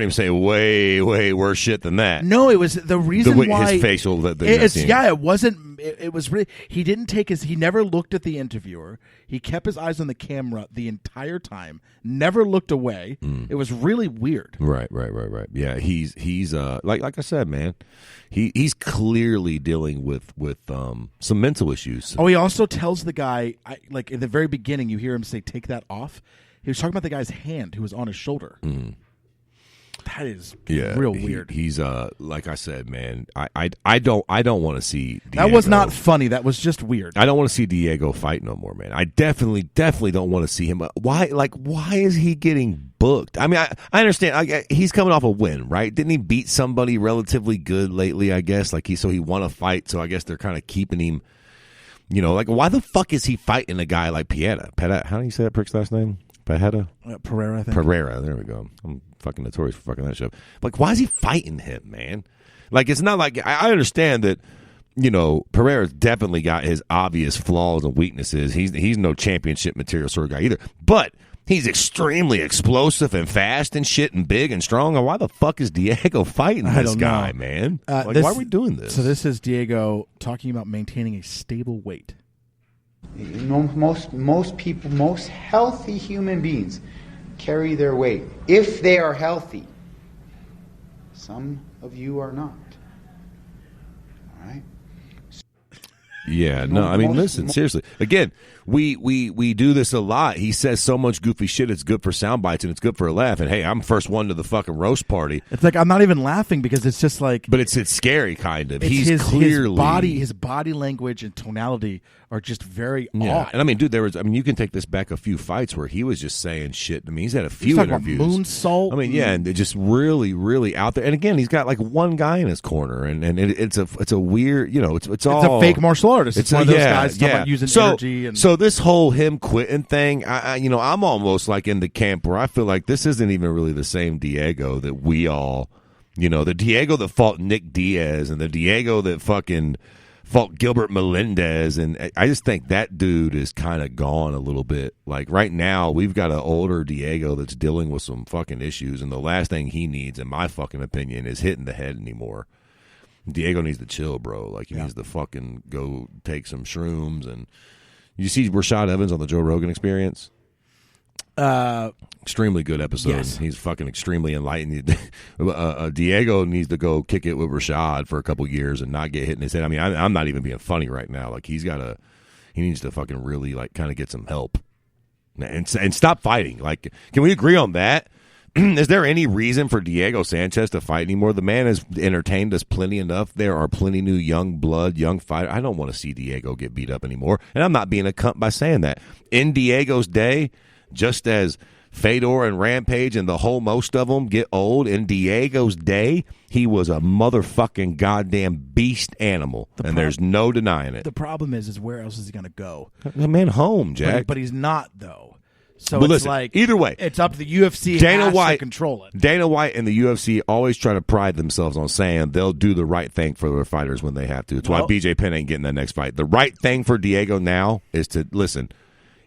S3: him say way, way worse shit than that.
S2: No, it was the reason why
S3: his facial.
S2: It wasn't. It was really. He didn't take his. He never looked at the interviewer. He kept his eyes on the camera the entire time. Never looked away. It was really weird.
S3: Right. Yeah, he's like I said, man. He's clearly dealing with some mental issues.
S2: Oh, he also tells the guy, like in the very beginning, you hear him say, "Take that off." He was talking about the guy's hand who was on his shoulder. That is real weird.
S3: He's like I said, man. I don't want to see Diego.
S2: That was not funny. That was just weird.
S3: I don't want to see Diego fight no more, man. I definitely don't want to see him. Why is he getting booked? I mean, I understand. He's coming off a win, right? Didn't he beat somebody relatively good lately? I guess so he won a fight. So I guess they're kind of keeping him. You know, like why the fuck is he fighting a guy like Pieta? How do you say that prick's last name? Pereira,
S2: I think.
S3: Pereira, there we go. I'm fucking notorious for fucking that shit. Like, why is he fighting him, man? Like, it's not like I understand that, you know, Pereira's definitely got his obvious flaws and weaknesses. He's no championship material sort of guy either. But he's extremely explosive and fast and shit and big and strong. And why the fuck is Diego fighting this guy, man? Why are we doing this?
S2: So this is Diego talking about maintaining a stable weight.
S5: You know, most people, most healthy human beings carry their weight if they are healthy. Some of you are not. All right?
S3: Yeah, no, I mean, listen, seriously. Again, we do this a lot. He says so much goofy shit, it's good for sound bites and it's good for a laugh. And hey, I'm first one to the fucking roast party.
S2: It's like I'm not even laughing because it's just like.
S3: But it's scary, kind of.
S2: He's clearly his body language and tonality are just very odd.
S3: And I mean, dude, you can take this back a few fights where he was just saying shit. I mean, he's had a few interviews.
S2: About moonsault.
S3: I mean, yeah, and they're just really, really out there. And again, he's got like one guy in his corner, and it's a weird, you know, it's all
S2: a fake martial artist. It's one of those guys talking about using energy. And
S3: so this whole him quitting thing, I'm almost like in the camp where I feel like this isn't even really the same Diego that we all, you know, the Diego that fought Nick Diaz and the Diego that fucking fought Gilbert Melendez, and I just think that dude is kind of gone a little bit. Like right now, we've got an older Diego that's dealing with some fucking issues, and the last thing he needs, in my fucking opinion, is hitting the head anymore. Diego needs to chill, bro. Like he needs to fucking go take some shrooms. And you see Rashad Evans on the Joe Rogan Experience? Extremely good episode.
S2: Yes.
S3: He's fucking extremely enlightened. Diego needs to go kick it with Rashad for a couple years and not get hit in his head. I mean, I'm not even being funny right now. Like he needs to fucking really like kind of get some help and stop fighting. Like, can we agree on that? Is there any reason for Diego Sanchez to fight anymore? The man has entertained us plenty enough. There are plenty new young blood, young fighter. I don't want to see Diego get beat up anymore. And I'm not being a cunt by saying that. In Diego's day, just as Fedor and Rampage and the whole most of them get old, in Diego's day, he was a motherfucking goddamn beast animal. There's no denying it.
S2: The problem is where else is he going to go?
S3: The man home, Jack.
S2: But he's not, though. So
S3: but
S2: it's
S3: listen,
S2: like
S3: either way,
S2: it's up to the UFC to control it.
S3: Dana White and the UFC always try to pride themselves on saying they'll do the right thing for their fighters when they have to. That's why BJ Penn ain't getting that next fight. The right thing for Diego now is to listen.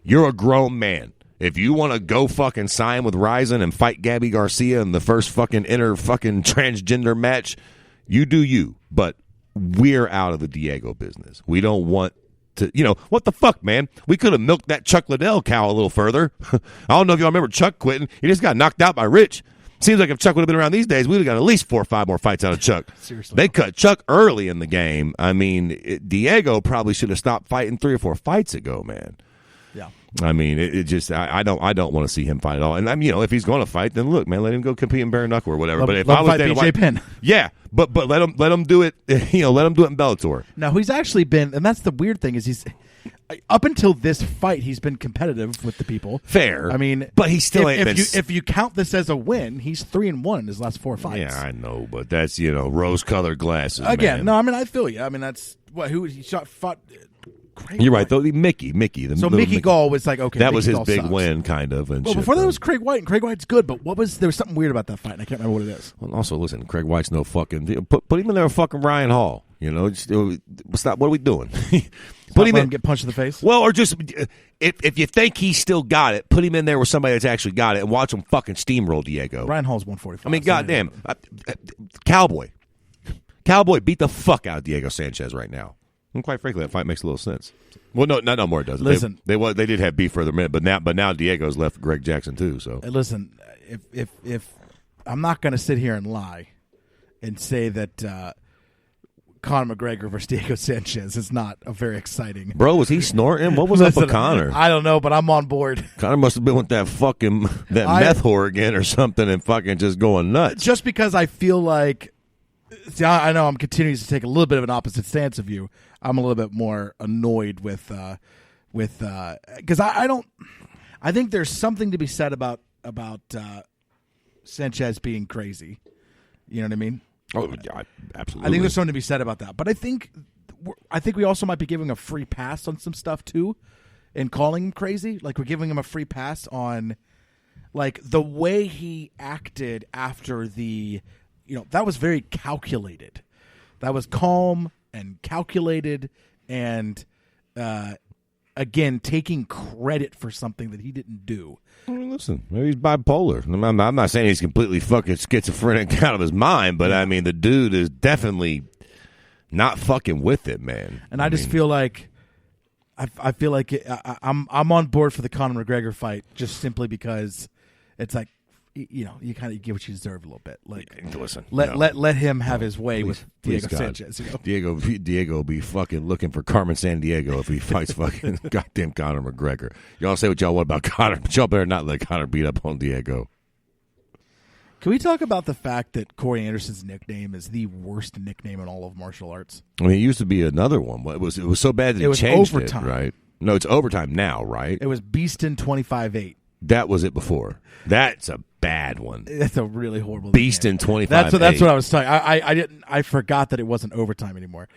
S3: You're a grown man. If you want to go fucking sign with Ryzen and fight Gabby Garcia in the first fucking transgender match, you do you. But we're out of the Diego business. We don't want to, you know, what the fuck, man? We could have milked that Chuck Liddell cow a little further. I don't know if y'all remember Chuck quitting. He just got knocked out by Rich. Seems like if Chuck would have been around these days, we would have got at least 4 or 5 more fights out of Chuck.
S2: Seriously.
S3: They cut Chuck early in the game. I mean, Diego probably should have stopped fighting 3 or 4 fights ago, man.
S2: Yeah.
S3: I mean, it just I don't want to see him fight at all. And I'm if he's going to fight, then look, man, let him go compete in bare knuckle or whatever. But if I was there,
S2: BJ Penn.
S3: yeah, but let him do it. Let him do it in Bellator.
S2: No, he's actually been, and that's the weird thing is he's up until this fight, he's been competitive with the people.
S3: Fair,
S2: I mean,
S3: but he still ain't been.
S2: If you count this as a win, he's 3-1 in his last 4 fights.
S3: Yeah, I know, but that's rose-colored glasses.
S2: Again,
S3: man.
S2: no, I mean I feel you. I mean that's who he fought. Craig
S3: You're
S2: White.
S3: right, though. Mickey.
S2: So Mickey Gall was like, okay,
S3: that
S2: Mickey
S3: was his
S2: Gall
S3: big
S2: sucks.
S3: win, kind of. And
S2: Well,
S3: shit,
S2: before that
S3: though.
S2: was Craig White, and Craig White's good, but there was something weird about that fight, and I can't remember what it is.
S3: Well, also, listen, Craig White's no fucking. Put him in there with fucking Ryan Hall. Stop. What are we doing? Put him in.
S2: Get punched in the face.
S3: Well, or just if you think he's still got it, put him in there with somebody that's actually got it, and watch him fucking steamroll Diego.
S2: Ryan Hall's 145.
S3: I mean, goddamn, Cowboy beat the fuck out of Diego Sanchez right now. And quite frankly, that fight makes a little sense. Well, no more it doesn't.
S2: Listen,
S3: they did have beef for the minute, but now Diego's left Greg Jackson too. So
S2: listen, if I'm not going to sit here and lie and say that Conor McGregor versus Diego Sanchez is not a very exciting.
S3: Bro, was he snorting? What was up with Conor?
S2: I don't know, but I'm on board.
S3: Conor must have been with that fucking meth whore again or something, and fucking just going nuts.
S2: Just because I feel like, see, I know I'm continuing to take a little bit of an opposite stance of you. I'm a little bit more annoyed with because I don't. I think there's something to be said about Sanchez being crazy. You know what I mean?
S3: Oh, yeah, absolutely.
S2: I think there's something to be said about that. But I think we also might be giving a free pass on some stuff too, and calling him crazy. Like we're giving him a free pass on, like the way he acted after the, that was very calculated. That was calm and calculated, and again taking credit for something that he didn't do.
S3: I mean, listen, maybe he's bipolar. I'm not saying he's completely fucking schizophrenic out of his mind, but I mean, the dude is definitely not fucking with it, man.
S2: And I just feel like I feel like I'm on board for the Conor McGregor fight just simply because it's like you kind of get what you deserve a little bit. Like,
S3: listen,
S2: let him have his way with Diego
S3: God.
S2: Sanchez.
S3: Diego will be fucking looking for Carmen Sandiego if he fights fucking goddamn Conor McGregor. Y'all say what y'all want about Conor, but y'all better not let Conor beat up on Diego.
S2: Can we talk about the fact that Corey Anderson's nickname is the worst nickname in all of martial arts?
S3: I mean, it used to be another one. It was so bad that
S2: it was
S3: changed
S2: overtime.
S3: it, right? No, it's overtime now, right?
S2: It was Beastin 25-8.
S3: That was it before. That's a bad one.
S2: That's a really horrible
S3: Beastin 25-8.
S2: That's what I was talking. I forgot that it wasn't overtime anymore.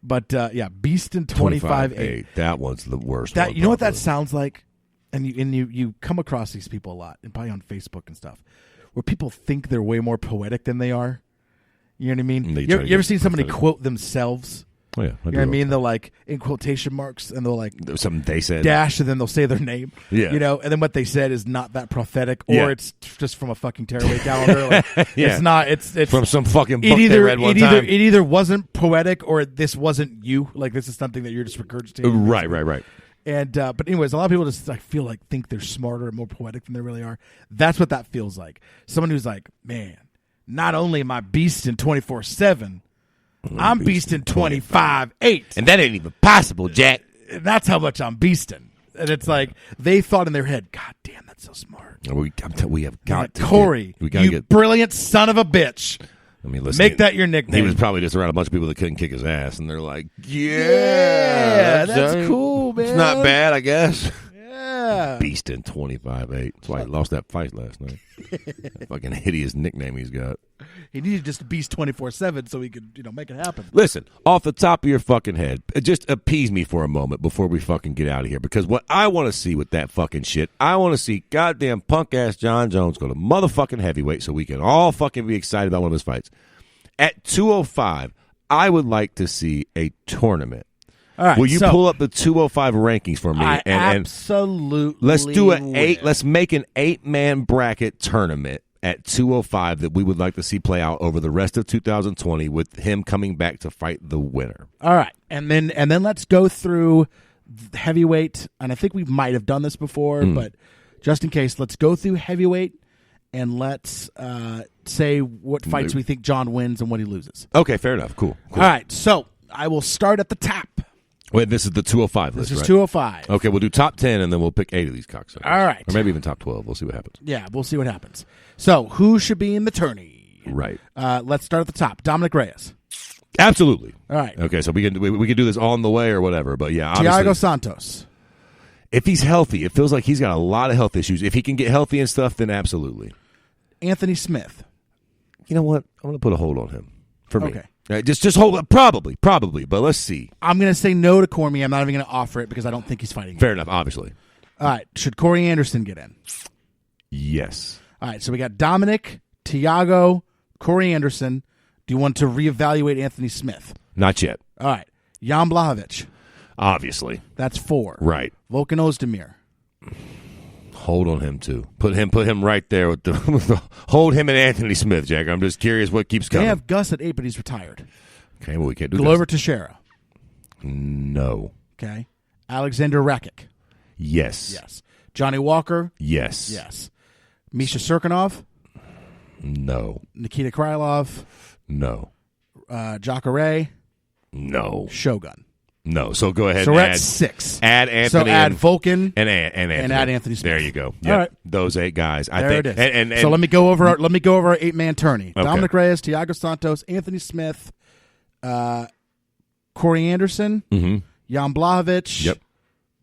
S2: But yeah, Beastin 25-8.
S3: That one's the worst.
S2: That
S3: one,
S2: you know what that sounds like, and you come across these people a lot, and probably on Facebook and stuff, where people think they're way more poetic than they are. You know what I mean? You ever seen somebody quote themselves?
S3: Oh, yeah,
S2: you know what I mean? They'll like in quotation marks, and they'll like
S3: something they said
S2: dash, and then they'll say their name.
S3: Yeah,
S2: and then what they said is not that prophetic, or
S3: yeah.
S2: it's just from a fucking tearaway calendar. Like,
S3: yeah.
S2: It's not. It's
S3: from some fucking book they read one time.
S2: It either wasn't poetic, or this wasn't you. Like this is something that you're just regurgitating.
S3: Right.
S2: And but anyways, a lot of people just think they're smarter and more poetic than they really are. That's what that feels like. Someone who's like, man, not only am I beasting 24/7. I'm beasting 25-8.
S3: And that ain't even possible, Jack.
S2: And that's how much I'm beasting. And it's like, they thought in their head, God damn, that's so smart.
S3: We have got to
S2: Corey, brilliant son of a bitch.
S3: I mean, listen,
S2: make that your nickname.
S3: He was probably just around a bunch of people that couldn't kick his ass, and they're like,
S2: yeah that's cool, man.
S3: It's not bad, I guess.
S2: Yeah.
S3: Beasting 25-8. That's why he lost that fight last night. That fucking hideous nickname he's got.
S2: He needed just to beast 24/7 so he could, make it happen.
S3: Listen, off the top of your fucking head, just appease me for a moment before we fucking get out of here. Because what I want to see with that fucking shit, I want to see goddamn punk-ass John Jones go to motherfucking heavyweight so we can all fucking be excited about one of his fights. At 205, I would like to see a tournament.
S2: All right,
S3: will you pull up the 205 rankings for me?
S2: Absolutely.
S3: Let's do let's make an 8-man bracket tournament at 205 that we would like to see play out over the rest of 2020 with him coming back to fight the winner.
S2: All right. And then let's go through heavyweight, and I think we might have done this before, but just in case, let's go through heavyweight and let's say what fights we think John wins and what he loses.
S3: Okay, fair enough. Cool.
S2: All right. So I will start at the top.
S3: Wait, this is the 205 list,
S2: This is
S3: right?
S2: 205.
S3: Okay, we'll do top 10, and then we'll pick 8 of these cocksuckers.
S2: All right.
S3: Or maybe even top 12. We'll see what happens.
S2: Yeah, we'll see what happens. So, who should be in the tourney?
S3: Right.
S2: Let's start at the top. Dominic Reyes.
S3: Absolutely.
S2: All right.
S3: Okay, so we can do this on the way or whatever, but yeah, obviously,
S2: Thiago Santos.
S3: if he's healthy, it feels like he's got a lot of health issues. If he can get healthy and stuff, then absolutely.
S2: Anthony Smith.
S3: You know what? I'm going to put a hold on him for me.
S2: Okay.
S3: Just hold. Probably, but let's see.
S2: I'm going to say no to Cormier. I'm not even going to offer it because I don't think he's fighting.
S3: Fair enough. Obviously,
S2: All right. Should Corey Anderson get in?
S3: yes.
S2: All right. So we got Dominic, Thiago, Corey Anderson. Do you want to reevaluate Anthony Smith?
S3: Not yet.
S2: All right. Jan Blachowicz.
S3: Obviously,
S2: That's 4.
S3: right.
S2: Volkan Ozdemir.
S3: Hold on him too. Put him right there with the hold him and Anthony Smith, Jack. I'm just curious what keeps
S2: They
S3: coming.
S2: have Gus at 8, but he's retired.
S3: Okay, well we can't do
S2: Glover
S3: this.
S2: Teixeira.
S3: No.
S2: Okay. Alexander Rakic.
S3: Yes.
S2: Yes. Johnny Walker.
S3: Yes.
S2: Yes. Misha Serkinov.
S3: No.
S2: Nikita Krylov.
S3: No.
S2: Jacare.
S3: No.
S2: Shogun.
S3: No. So go ahead
S2: So
S3: and
S2: we're
S3: add
S2: at 6.
S3: Add Anthony.
S2: So add
S3: and,
S2: Volkan.
S3: and Anthony.
S2: and add Anthony Smith.
S3: There you go.
S2: All
S3: Yep.
S2: right.
S3: Those 8 guys. I
S2: There
S3: think.
S2: it is.
S3: And
S2: so let me go over our 8-man tourney.
S3: Okay.
S2: Dominic Reyes, Thiago Santos, Anthony Smith, Corey Anderson, Jan Blachowicz,
S3: Yep.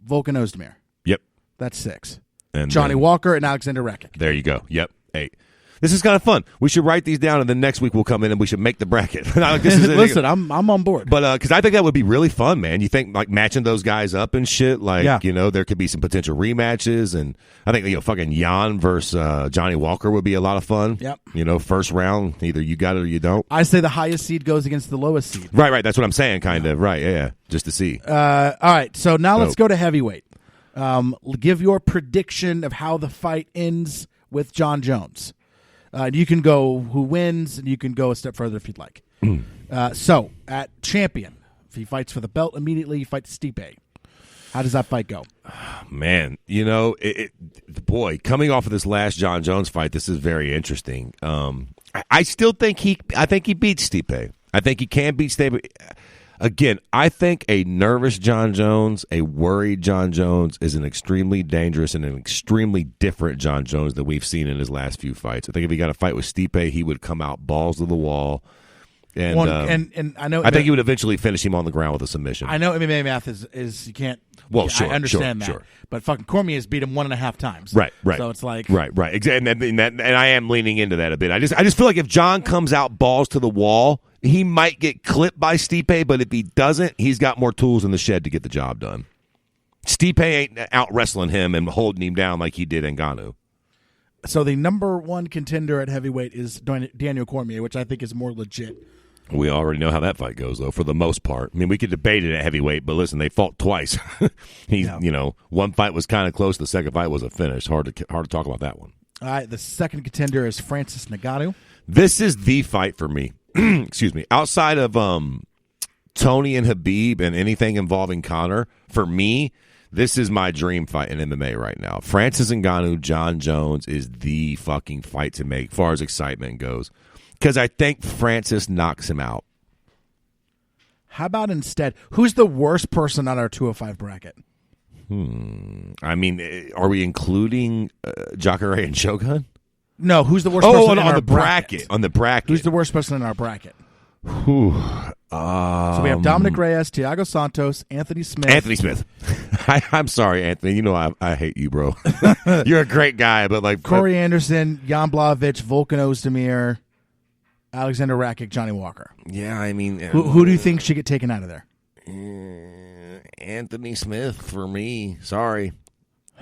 S2: Volkan Ozdemir.
S3: Yep.
S2: That's 6.
S3: And
S2: Johnny
S3: then-
S2: Walker and Alexander Rakic.
S3: There you go. Yep. 8. This is kind of fun. We should write these down, and then next week we'll come in and we should make the bracket. Like, this is
S2: Listen, I'm on board.
S3: But because I think that would be really fun, man. You think like matching those guys up and shit, like
S2: Yeah.
S3: there could be some potential rematches, and I think fucking Jan versus Johnny Walker would be a lot of fun.
S2: Yep.
S3: First round, either you got it or you don't.
S2: I say the highest seed goes against the lowest seed.
S3: Right. That's what I'm saying, kind of. Right. Yeah. Just to see.
S2: All right, so now let's
S3: Dope.
S2: go to heavyweight. Give your prediction of how the fight ends with John Jones. You can go who wins, and you can go a step further if you'd like. So, at champion, if he fights for the belt immediately, he fights Stipe. How does that fight go?
S3: Man, boy, coming off of this last John Jones fight, this is very interesting. I still think he beats Stipe. I think he can beat Stipe. Again, I think a nervous John Jones, a worried John Jones is an extremely dangerous and an extremely different John Jones that we've seen in his last few fights. I think if he got a fight with Stipe, he would come out balls to the wall. And,
S2: and I know
S3: I think he would eventually finish him on the ground with a submission.
S2: I know MMA math is you can't.
S3: Well,
S2: yeah,
S3: sure,
S2: I understand
S3: sure,
S2: that.
S3: sure.
S2: But fucking Cormier has beat him 1.5 times.
S3: Right.
S2: So it's like
S3: right. Exactly. And I am leaning into that a bit. I just feel like if John comes out balls to the wall, he might get clipped by Stipe, but if he doesn't, he's got more tools in the shed to get the job done. Stipe ain't out wrestling him and holding him down like he did Ngannou.
S2: So the number 1 contender at heavyweight is Daniel Cormier, which I think is more legit.
S3: We already know how that fight goes, though, for the most part. I mean, we could debate it at heavyweight, but listen, they fought twice. One fight was kind of close. The second fight was a finish. Hard to talk about that one.
S2: All right, the second contender is Francis Ngannou.
S3: This is the fight for me. Excuse me. Outside of Tony and Habib and anything involving Conor, for me, this is my dream fight in MMA right now. Francis Ngannou, John Jones is the fucking fight to make as far as excitement goes. Because I think Francis knocks him out.
S2: How about instead, who's the worst person on our 205 bracket?
S3: I mean, are we including Jacare and Shogun?
S2: No, who's the worst person
S3: on
S2: in our
S3: the bracket. On the bracket.
S2: Who's the worst person in our bracket?
S3: So
S2: So we have Dominic Reyes, Thiago Santos, Anthony Smith.
S3: Anthony Smith. I'm sorry, Anthony. You know I hate you, bro. You're a great guy, but like
S2: Corey Anderson, Jan Blachowicz, Volkan Ozdemir, Alexander Rakic, Johnny Walker.
S3: Yeah, I mean,
S2: Who do you think should get taken out of there?
S3: Anthony Smith for me. Sorry.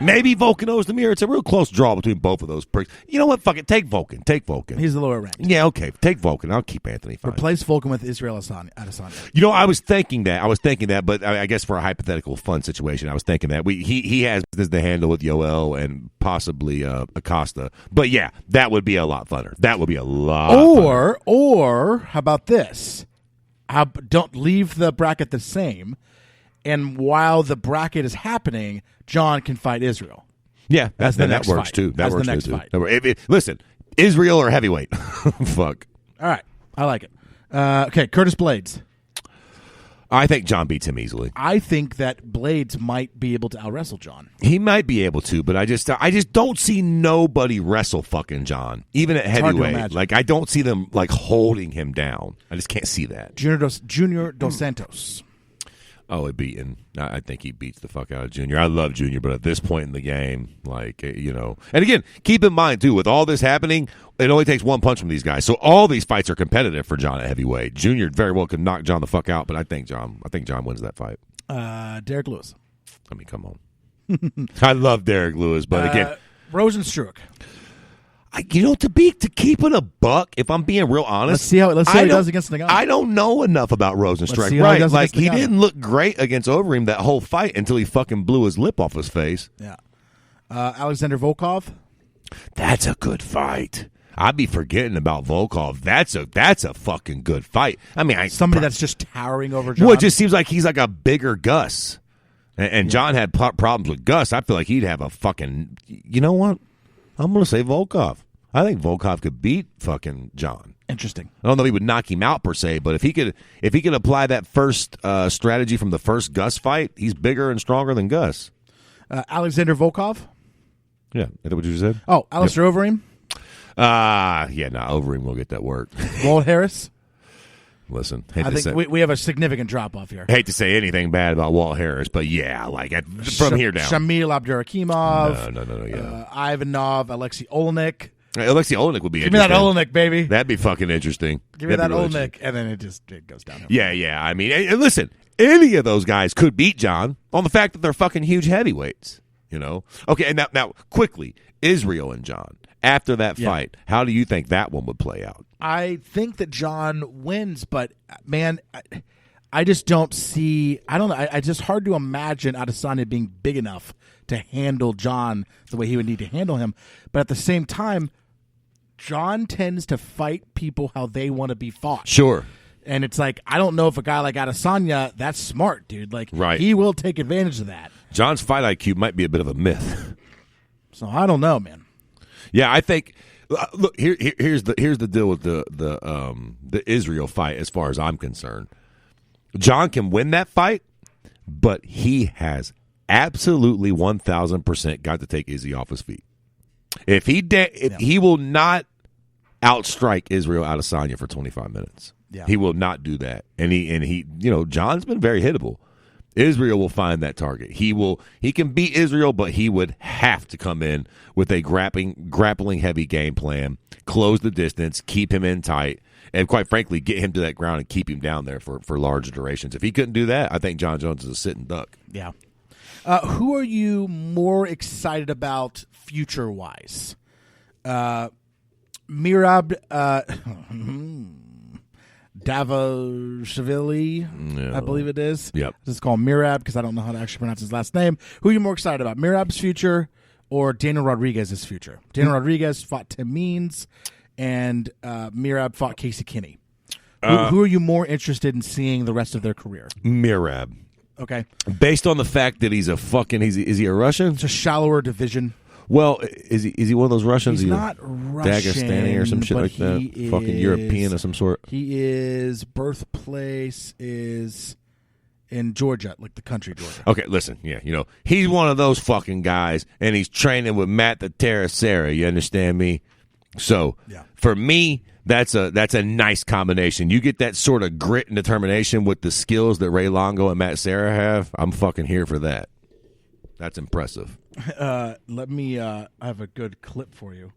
S3: Maybe Volkan Ozdemir. It's a real close draw between both of those pricks. You know what? Fuck it. Take Volkan.
S2: He's the lower ranked.
S3: Yeah, okay. Take Volkan. I'll keep Anthony fine.
S2: Replace Volkan with Israel Adesanya.
S3: You know, I was thinking that, but I guess for a hypothetical fun situation, I was thinking that he has the handle with Yoel and possibly Acosta. But yeah, that would be a lot funner. That would be a lot.
S2: Or how about this? Don't leave the bracket the same, and while the bracket is happening, John can fight Israel.
S3: Yeah,
S2: That's the
S3: that
S2: next
S3: works
S2: fight.
S3: too. That
S2: That's the
S3: works
S2: next
S3: too.
S2: fight.
S3: Listen, Israel or heavyweight? Fuck.
S2: All right, I like it. Okay, Curtis Blades.
S3: I think John beats him easily.
S2: I think that Blades might be able to out-wrestle John.
S3: He might be able to, but I just don't see nobody wrestle fucking John, even at
S2: hard to
S3: heavyweight.
S2: imagine.
S3: Like, I don't see them like holding him down. I just can't see that.
S2: Junior Dos Santos.
S3: Oh, I think he beats the fuck out of Junior. I love Junior, but at this point in the game, like, you know. And again, keep in mind, too, with all this happening, it only takes one punch from these guys. So all these fights are competitive for John at heavyweight. Junior very well could knock John the fuck out, but I think John wins that fight.
S2: Derek Lewis.
S3: I mean, come on. I love Derek Lewis, but again.
S2: Rosenstruck.
S3: To keep it a buck, if I'm being real honest,
S2: Let's see how he does against Nagano.
S3: I don't know enough about Rosenstruck. Right, like he didn't look great against Overeem that whole fight until he fucking blew his lip off his face.
S2: Yeah. Alexander Volkov.
S3: That's a good fight. I'd be forgetting about Volkov. That's a fucking good fight. I mean,
S2: somebody that's just towering over John.
S3: Well, it just seems like he's like a bigger Gus, and John had problems with Gus. I feel like he'd have a fucking. You know what? I'm going to say Volkov. I think Volkov could beat fucking John.
S2: Interesting.
S3: I don't know if he would knock him out per se, but if he could apply that first strategy from the first Gus fight, he's bigger and stronger than Gus.
S2: Alexander Volkov.
S3: Yeah, is that what you said?
S2: Oh, Alistair Overeem.
S3: Overeem will get that work.
S2: Walt Harris.
S3: Listen,
S2: I think we have a significant drop off here.
S3: Hate to say anything bad about Walt Harris, but yeah, like from here down.
S2: Shamil Abdurakhimov.
S3: No, yeah.
S2: Ivanov, Alexei Olenek.
S3: Alexei Olenek would be
S2: Give me that Olenek, baby.
S3: That'd be fucking interesting.
S2: Give me that Olenek, and then it goes downhill.
S3: Yeah. I mean, and listen, any of those guys could beat John on the fact that they're fucking huge heavyweights, you know? Okay, and now quickly, Israel and John. After that fight, how do you think that one would play out?
S2: I think that John wins, but man, I just don't see. I don't know. It's just hard to imagine Adesanya being big enough to handle John the way he would need to handle him. But at the same time, John tends to fight people how they want to be fought.
S3: Sure.
S2: And it's like, I don't know if a guy like Adesanya, that's smart, dude. Like,
S3: right.
S2: He will take advantage of that.
S3: John's fight IQ might be a bit of a myth.
S2: So I don't know, man.
S3: Yeah, I think. Look, here's the deal with the Israel fight. As far as I'm concerned, John can win that fight, but he has absolutely 1,000% got to take Izzy off his feet. If he will not outstrike Israel Adesanya for 25 minutes, he will not do that. And he John's been very hittable. Israel will find that target. He can beat Israel, but he would have to come in with a grappling heavy game plan, close the distance, keep him in tight, and quite frankly, get him to that ground and keep him down there for large durations. If he couldn't do that, I think John Jones is a sitting duck.
S2: Yeah. Who are you more excited about future-wise? Mirab Davashvili, I believe it is.
S3: Yep.
S2: This is called Mirab because I don't know how to actually pronounce his last name. Who are you more excited about, Mirab's future or Daniel Rodriguez's future? Daniel Rodriguez fought Tim Means, and Mirab fought Casey Kinney. Who are you more interested in seeing the rest of their career?
S3: Mirab.
S2: Okay.
S3: Based on the fact that he's a fucking is he a Russian?
S2: It's a shallower division.
S3: Well, is he one of those Russians?
S2: He's not Russian,
S3: Dagestani or some shit like that. Fucking European of some sort.
S2: His birthplace is in Georgia, like the country Georgia.
S3: Okay, listen, he's one of those fucking guys, and he's training with Matt the Terracera. You understand me? So, for me, that's a nice combination. You get that sort of grit and determination with the skills that Ray Longo and Matt Serra have. I'm fucking here for that. That's impressive.
S2: Let me. I have a good clip for you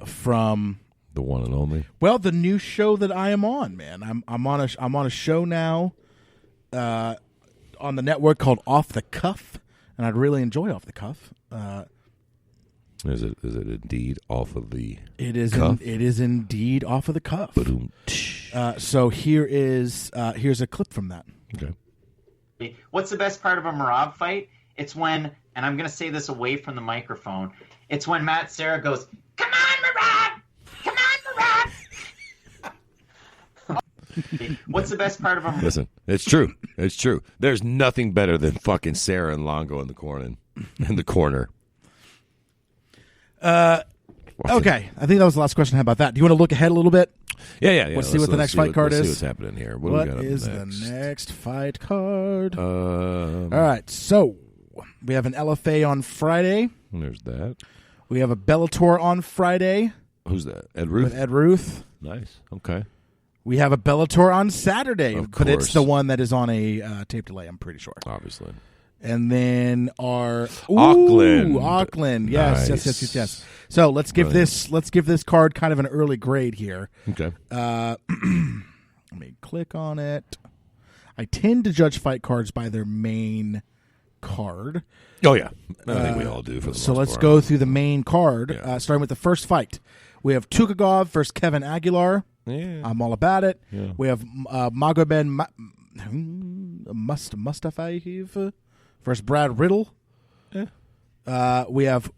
S2: from
S3: the one and only.
S2: Well, the new show that I am on, man. I'm on a show now on the network called Off the Cuff, and I'd really enjoy Off the Cuff.
S3: Is it indeed off of the?
S2: It is.
S3: Cuff?
S2: It is indeed off of the cuff. So here's a clip from that.
S3: Okay.
S6: What's the best part of a Merab fight? It's when, and I'm going to say this away from the microphone, it's when Matt Serra goes, "Come on, Merab! Come on, Merab!" What's the best part of a Merab?
S3: Listen, it's true. It's true. There's nothing better than fucking Serra and Longo in the corner. Okay,
S2: I think that was the last question I had about that. Do you want to look ahead a little bit?
S3: Yeah.
S2: Let's see what the next fight card
S3: Let's
S2: is.
S3: see what's happening here. What
S2: What
S3: do we got
S2: is
S3: up
S2: the
S3: next?
S2: next fight card?
S3: All
S2: All right, so we have an LFA on Friday.
S3: There's that.
S2: We have a Bellator on Friday
S3: Who's that? Ed Ruth?
S2: with Ed Ruth.
S3: Nice. Okay.
S2: We have a Bellator on Saturday,
S3: Of
S2: but it's
S3: course.
S2: the one that is on a tape delay, I'm pretty sure.
S3: Obviously.
S2: And then our
S3: Auckland.
S2: Auckland. Yes. So let's give this card kind of an early grade here.
S3: Okay.
S2: Let me click on it. I tend to judge fight cards by their main card.
S3: Oh, yeah. I think we all do. For the
S2: So
S3: most
S2: let's
S3: part.
S2: go through the main card,
S3: Yeah.
S2: starting with the first fight. We have Tukagov versus Kevin Aguilar.
S3: Yeah.
S2: I'm all about it.
S3: Yeah.
S2: We have Magomed Mustafayev versus Brad Riddle.
S3: Yeah.
S2: We have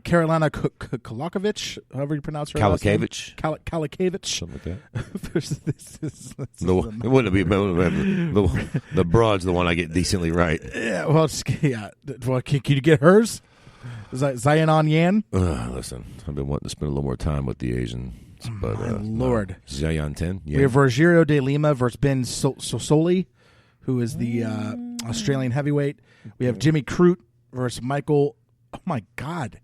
S2: Carolina Kalakovich, however you pronounce her last name.
S3: Kalakevich.
S2: Kalakevich.
S3: Something like that.
S2: Versus this is
S3: It wouldn't be the broad's the one I get decently right.
S2: yeah. Well, Well, can you get hers? Is that Zion Yan?
S3: Listen, I've been wanting to spend a little more time with the Asians, but
S2: My Lord.
S3: Zion 10. Yeah.
S2: We have Rogerio de Lima versus Ben Sosoli, who is the Australian heavyweight. We have Jimmy Crute versus Michael. Oh my God!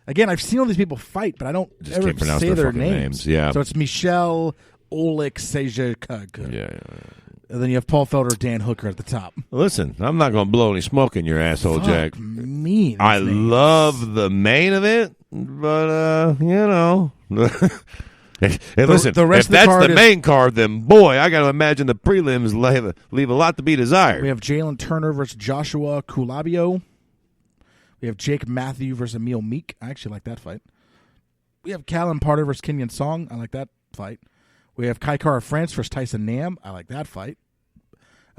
S2: Again, I've seen all these people fight, but I don't
S3: Just
S2: ever
S3: can't pronounce
S2: say
S3: their
S2: their
S3: fucking
S2: names.
S3: names. Yeah.
S2: So it's Michel Oleg Sejekug.
S3: Yeah.
S2: And then you have Paul Felder, Dan Hooker at the top.
S3: Listen, I'm not going to blow any smoke in your asshole, Jack.
S2: Mean.
S3: I love the main event, but Hey, listen,
S2: the rest
S3: if
S2: of the
S3: that's
S2: card
S3: the
S2: is-
S3: main card, then boy, I got to imagine the prelims leave a lot to be desired.
S2: We have Jalen Turner versus Joshua Kulabio. We have Jake Matthew versus Emil Meek. I actually like that fight. We have Callum Parter versus Kenyon Song. I like that fight. We have Kai Kara France versus Tyson Nam. I like that fight.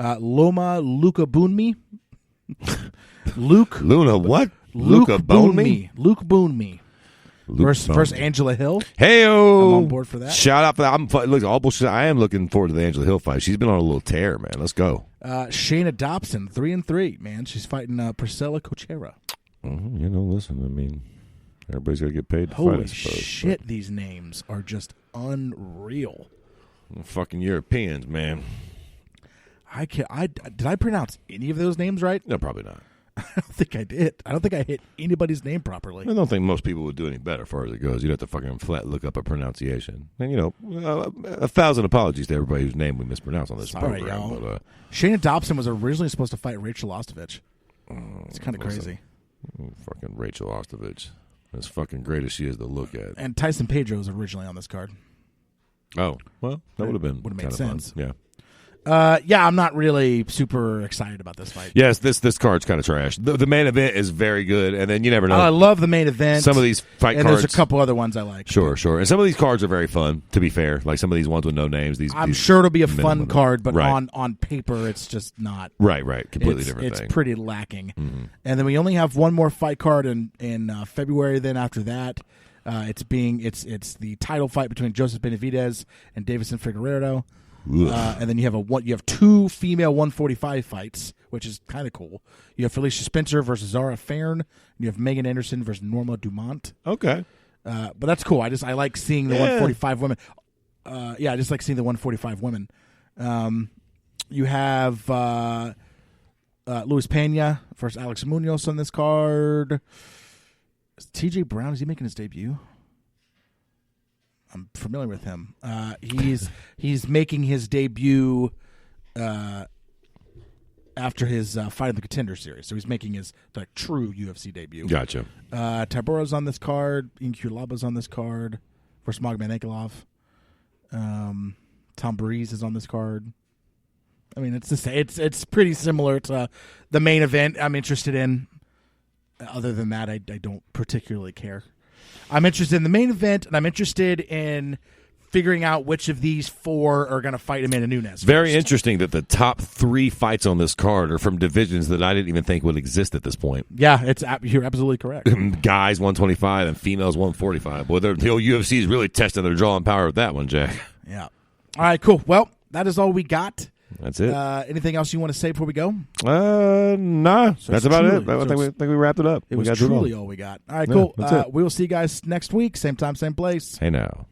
S2: Loma Luka Boonmi.
S3: Luna, what? Luka Bonemi?
S2: Luke Boonmi. Versus Angela Hill.
S3: Hey-o.
S2: I'm on board for that.
S3: Shout out for that. Look, all bullshit. I am looking forward to the Angela Hill fight. She's been on a little tear, man. Let's go.
S2: Shayna Dobson, 3-3. Man, she's fighting Priscilla Cochera.
S3: Listen. I mean, everybody's got to get paid to fight.
S2: Holy
S3: I suppose,
S2: shit! These names are just unreal.
S3: but fucking Europeans, man.
S2: Did I pronounce any of those names right?
S3: No, probably not.
S2: I don't think I did. I don't think I hit anybody's name properly.
S3: I don't think most people would do any better as far as it goes. You'd have to fucking flat look up a pronunciation. And, 1,000 apologies to everybody whose name we mispronounce on this
S2: Sorry,
S3: program.
S2: y'all.
S3: But,
S2: Shayna Dobson was originally supposed to fight Rachel Ostovich. It's kind of crazy.
S3: fucking Rachel Ostovich. As fucking great as she is to look at.
S2: And Tyson Pedro was originally on this card.
S3: Oh, well, that would have been
S2: Would've made
S3: kinda
S2: sense.
S3: fun. Yeah.
S2: Yeah, I'm not really super excited about this fight.
S3: Yes, this card's kind of trash. The main event is very good, and then you never know.
S2: I love the main event.
S3: Some of these fight
S2: and
S3: cards.
S2: there's a couple other ones I like.
S3: Sure. And some of these cards are very fun, to be fair. Like some of these ones with no names.
S2: I'm sure it'll be a fun
S3: minimum-
S2: card, but
S3: right.
S2: on paper, it's just not.
S3: Right. Completely different
S2: It's
S3: thing.
S2: pretty lacking.
S3: Mm-hmm.
S2: And then we only have one more fight card in February. Then after that, it's the title fight between Joseph Benavidez and Davison Figueiredo. And then you have two female 145 fights, which is kind of cool. You have Felicia Spencer versus Zara Farn. And you have Megan Anderson versus Norma Dumont.
S3: Okay.
S2: But that's cool. I like seeing the 145 women. I just like seeing the 145 women. You have Luis Pena versus Alex Munoz on this card. Is TJ Brown, is he making his debut? I'm familiar with him. He's making his debut after his Fight of the Contender series. So he's making his true UFC debut.
S3: Gotcha.
S2: Tabora's on this card. Inkulaba's on this card. Versus Magomedov Ankalaev. Tom Breeze is on this card. I mean, it's pretty similar to the main event I'm interested in. Other than that, I don't particularly care. I'm interested in the main event, and I'm interested in figuring out which of these four are going to fight Amanda Nunes.
S3: Very
S2: first.
S3: interesting that the top 3 fights on this card are from divisions that I didn't even think would exist at this point.
S2: Yeah, you're absolutely correct.
S3: Guys 125 and females 145. Boy, the old UFC is really testing their drawing power with that one, Jack.
S2: Yeah. All right, cool. Well, that is all we got.
S3: That's it.
S2: Anything else you want to say before we go?
S3: Nah.
S2: So
S3: that's
S2: it's
S3: about
S2: truly-
S3: it. I
S2: so
S3: think we wrapped it up.
S2: It
S3: We
S2: was
S3: got too long.
S2: truly all we got. All right,
S3: Yeah,
S2: cool.
S3: that's it.
S2: We will see you guys next week. Same time, same place.
S3: Hey, now.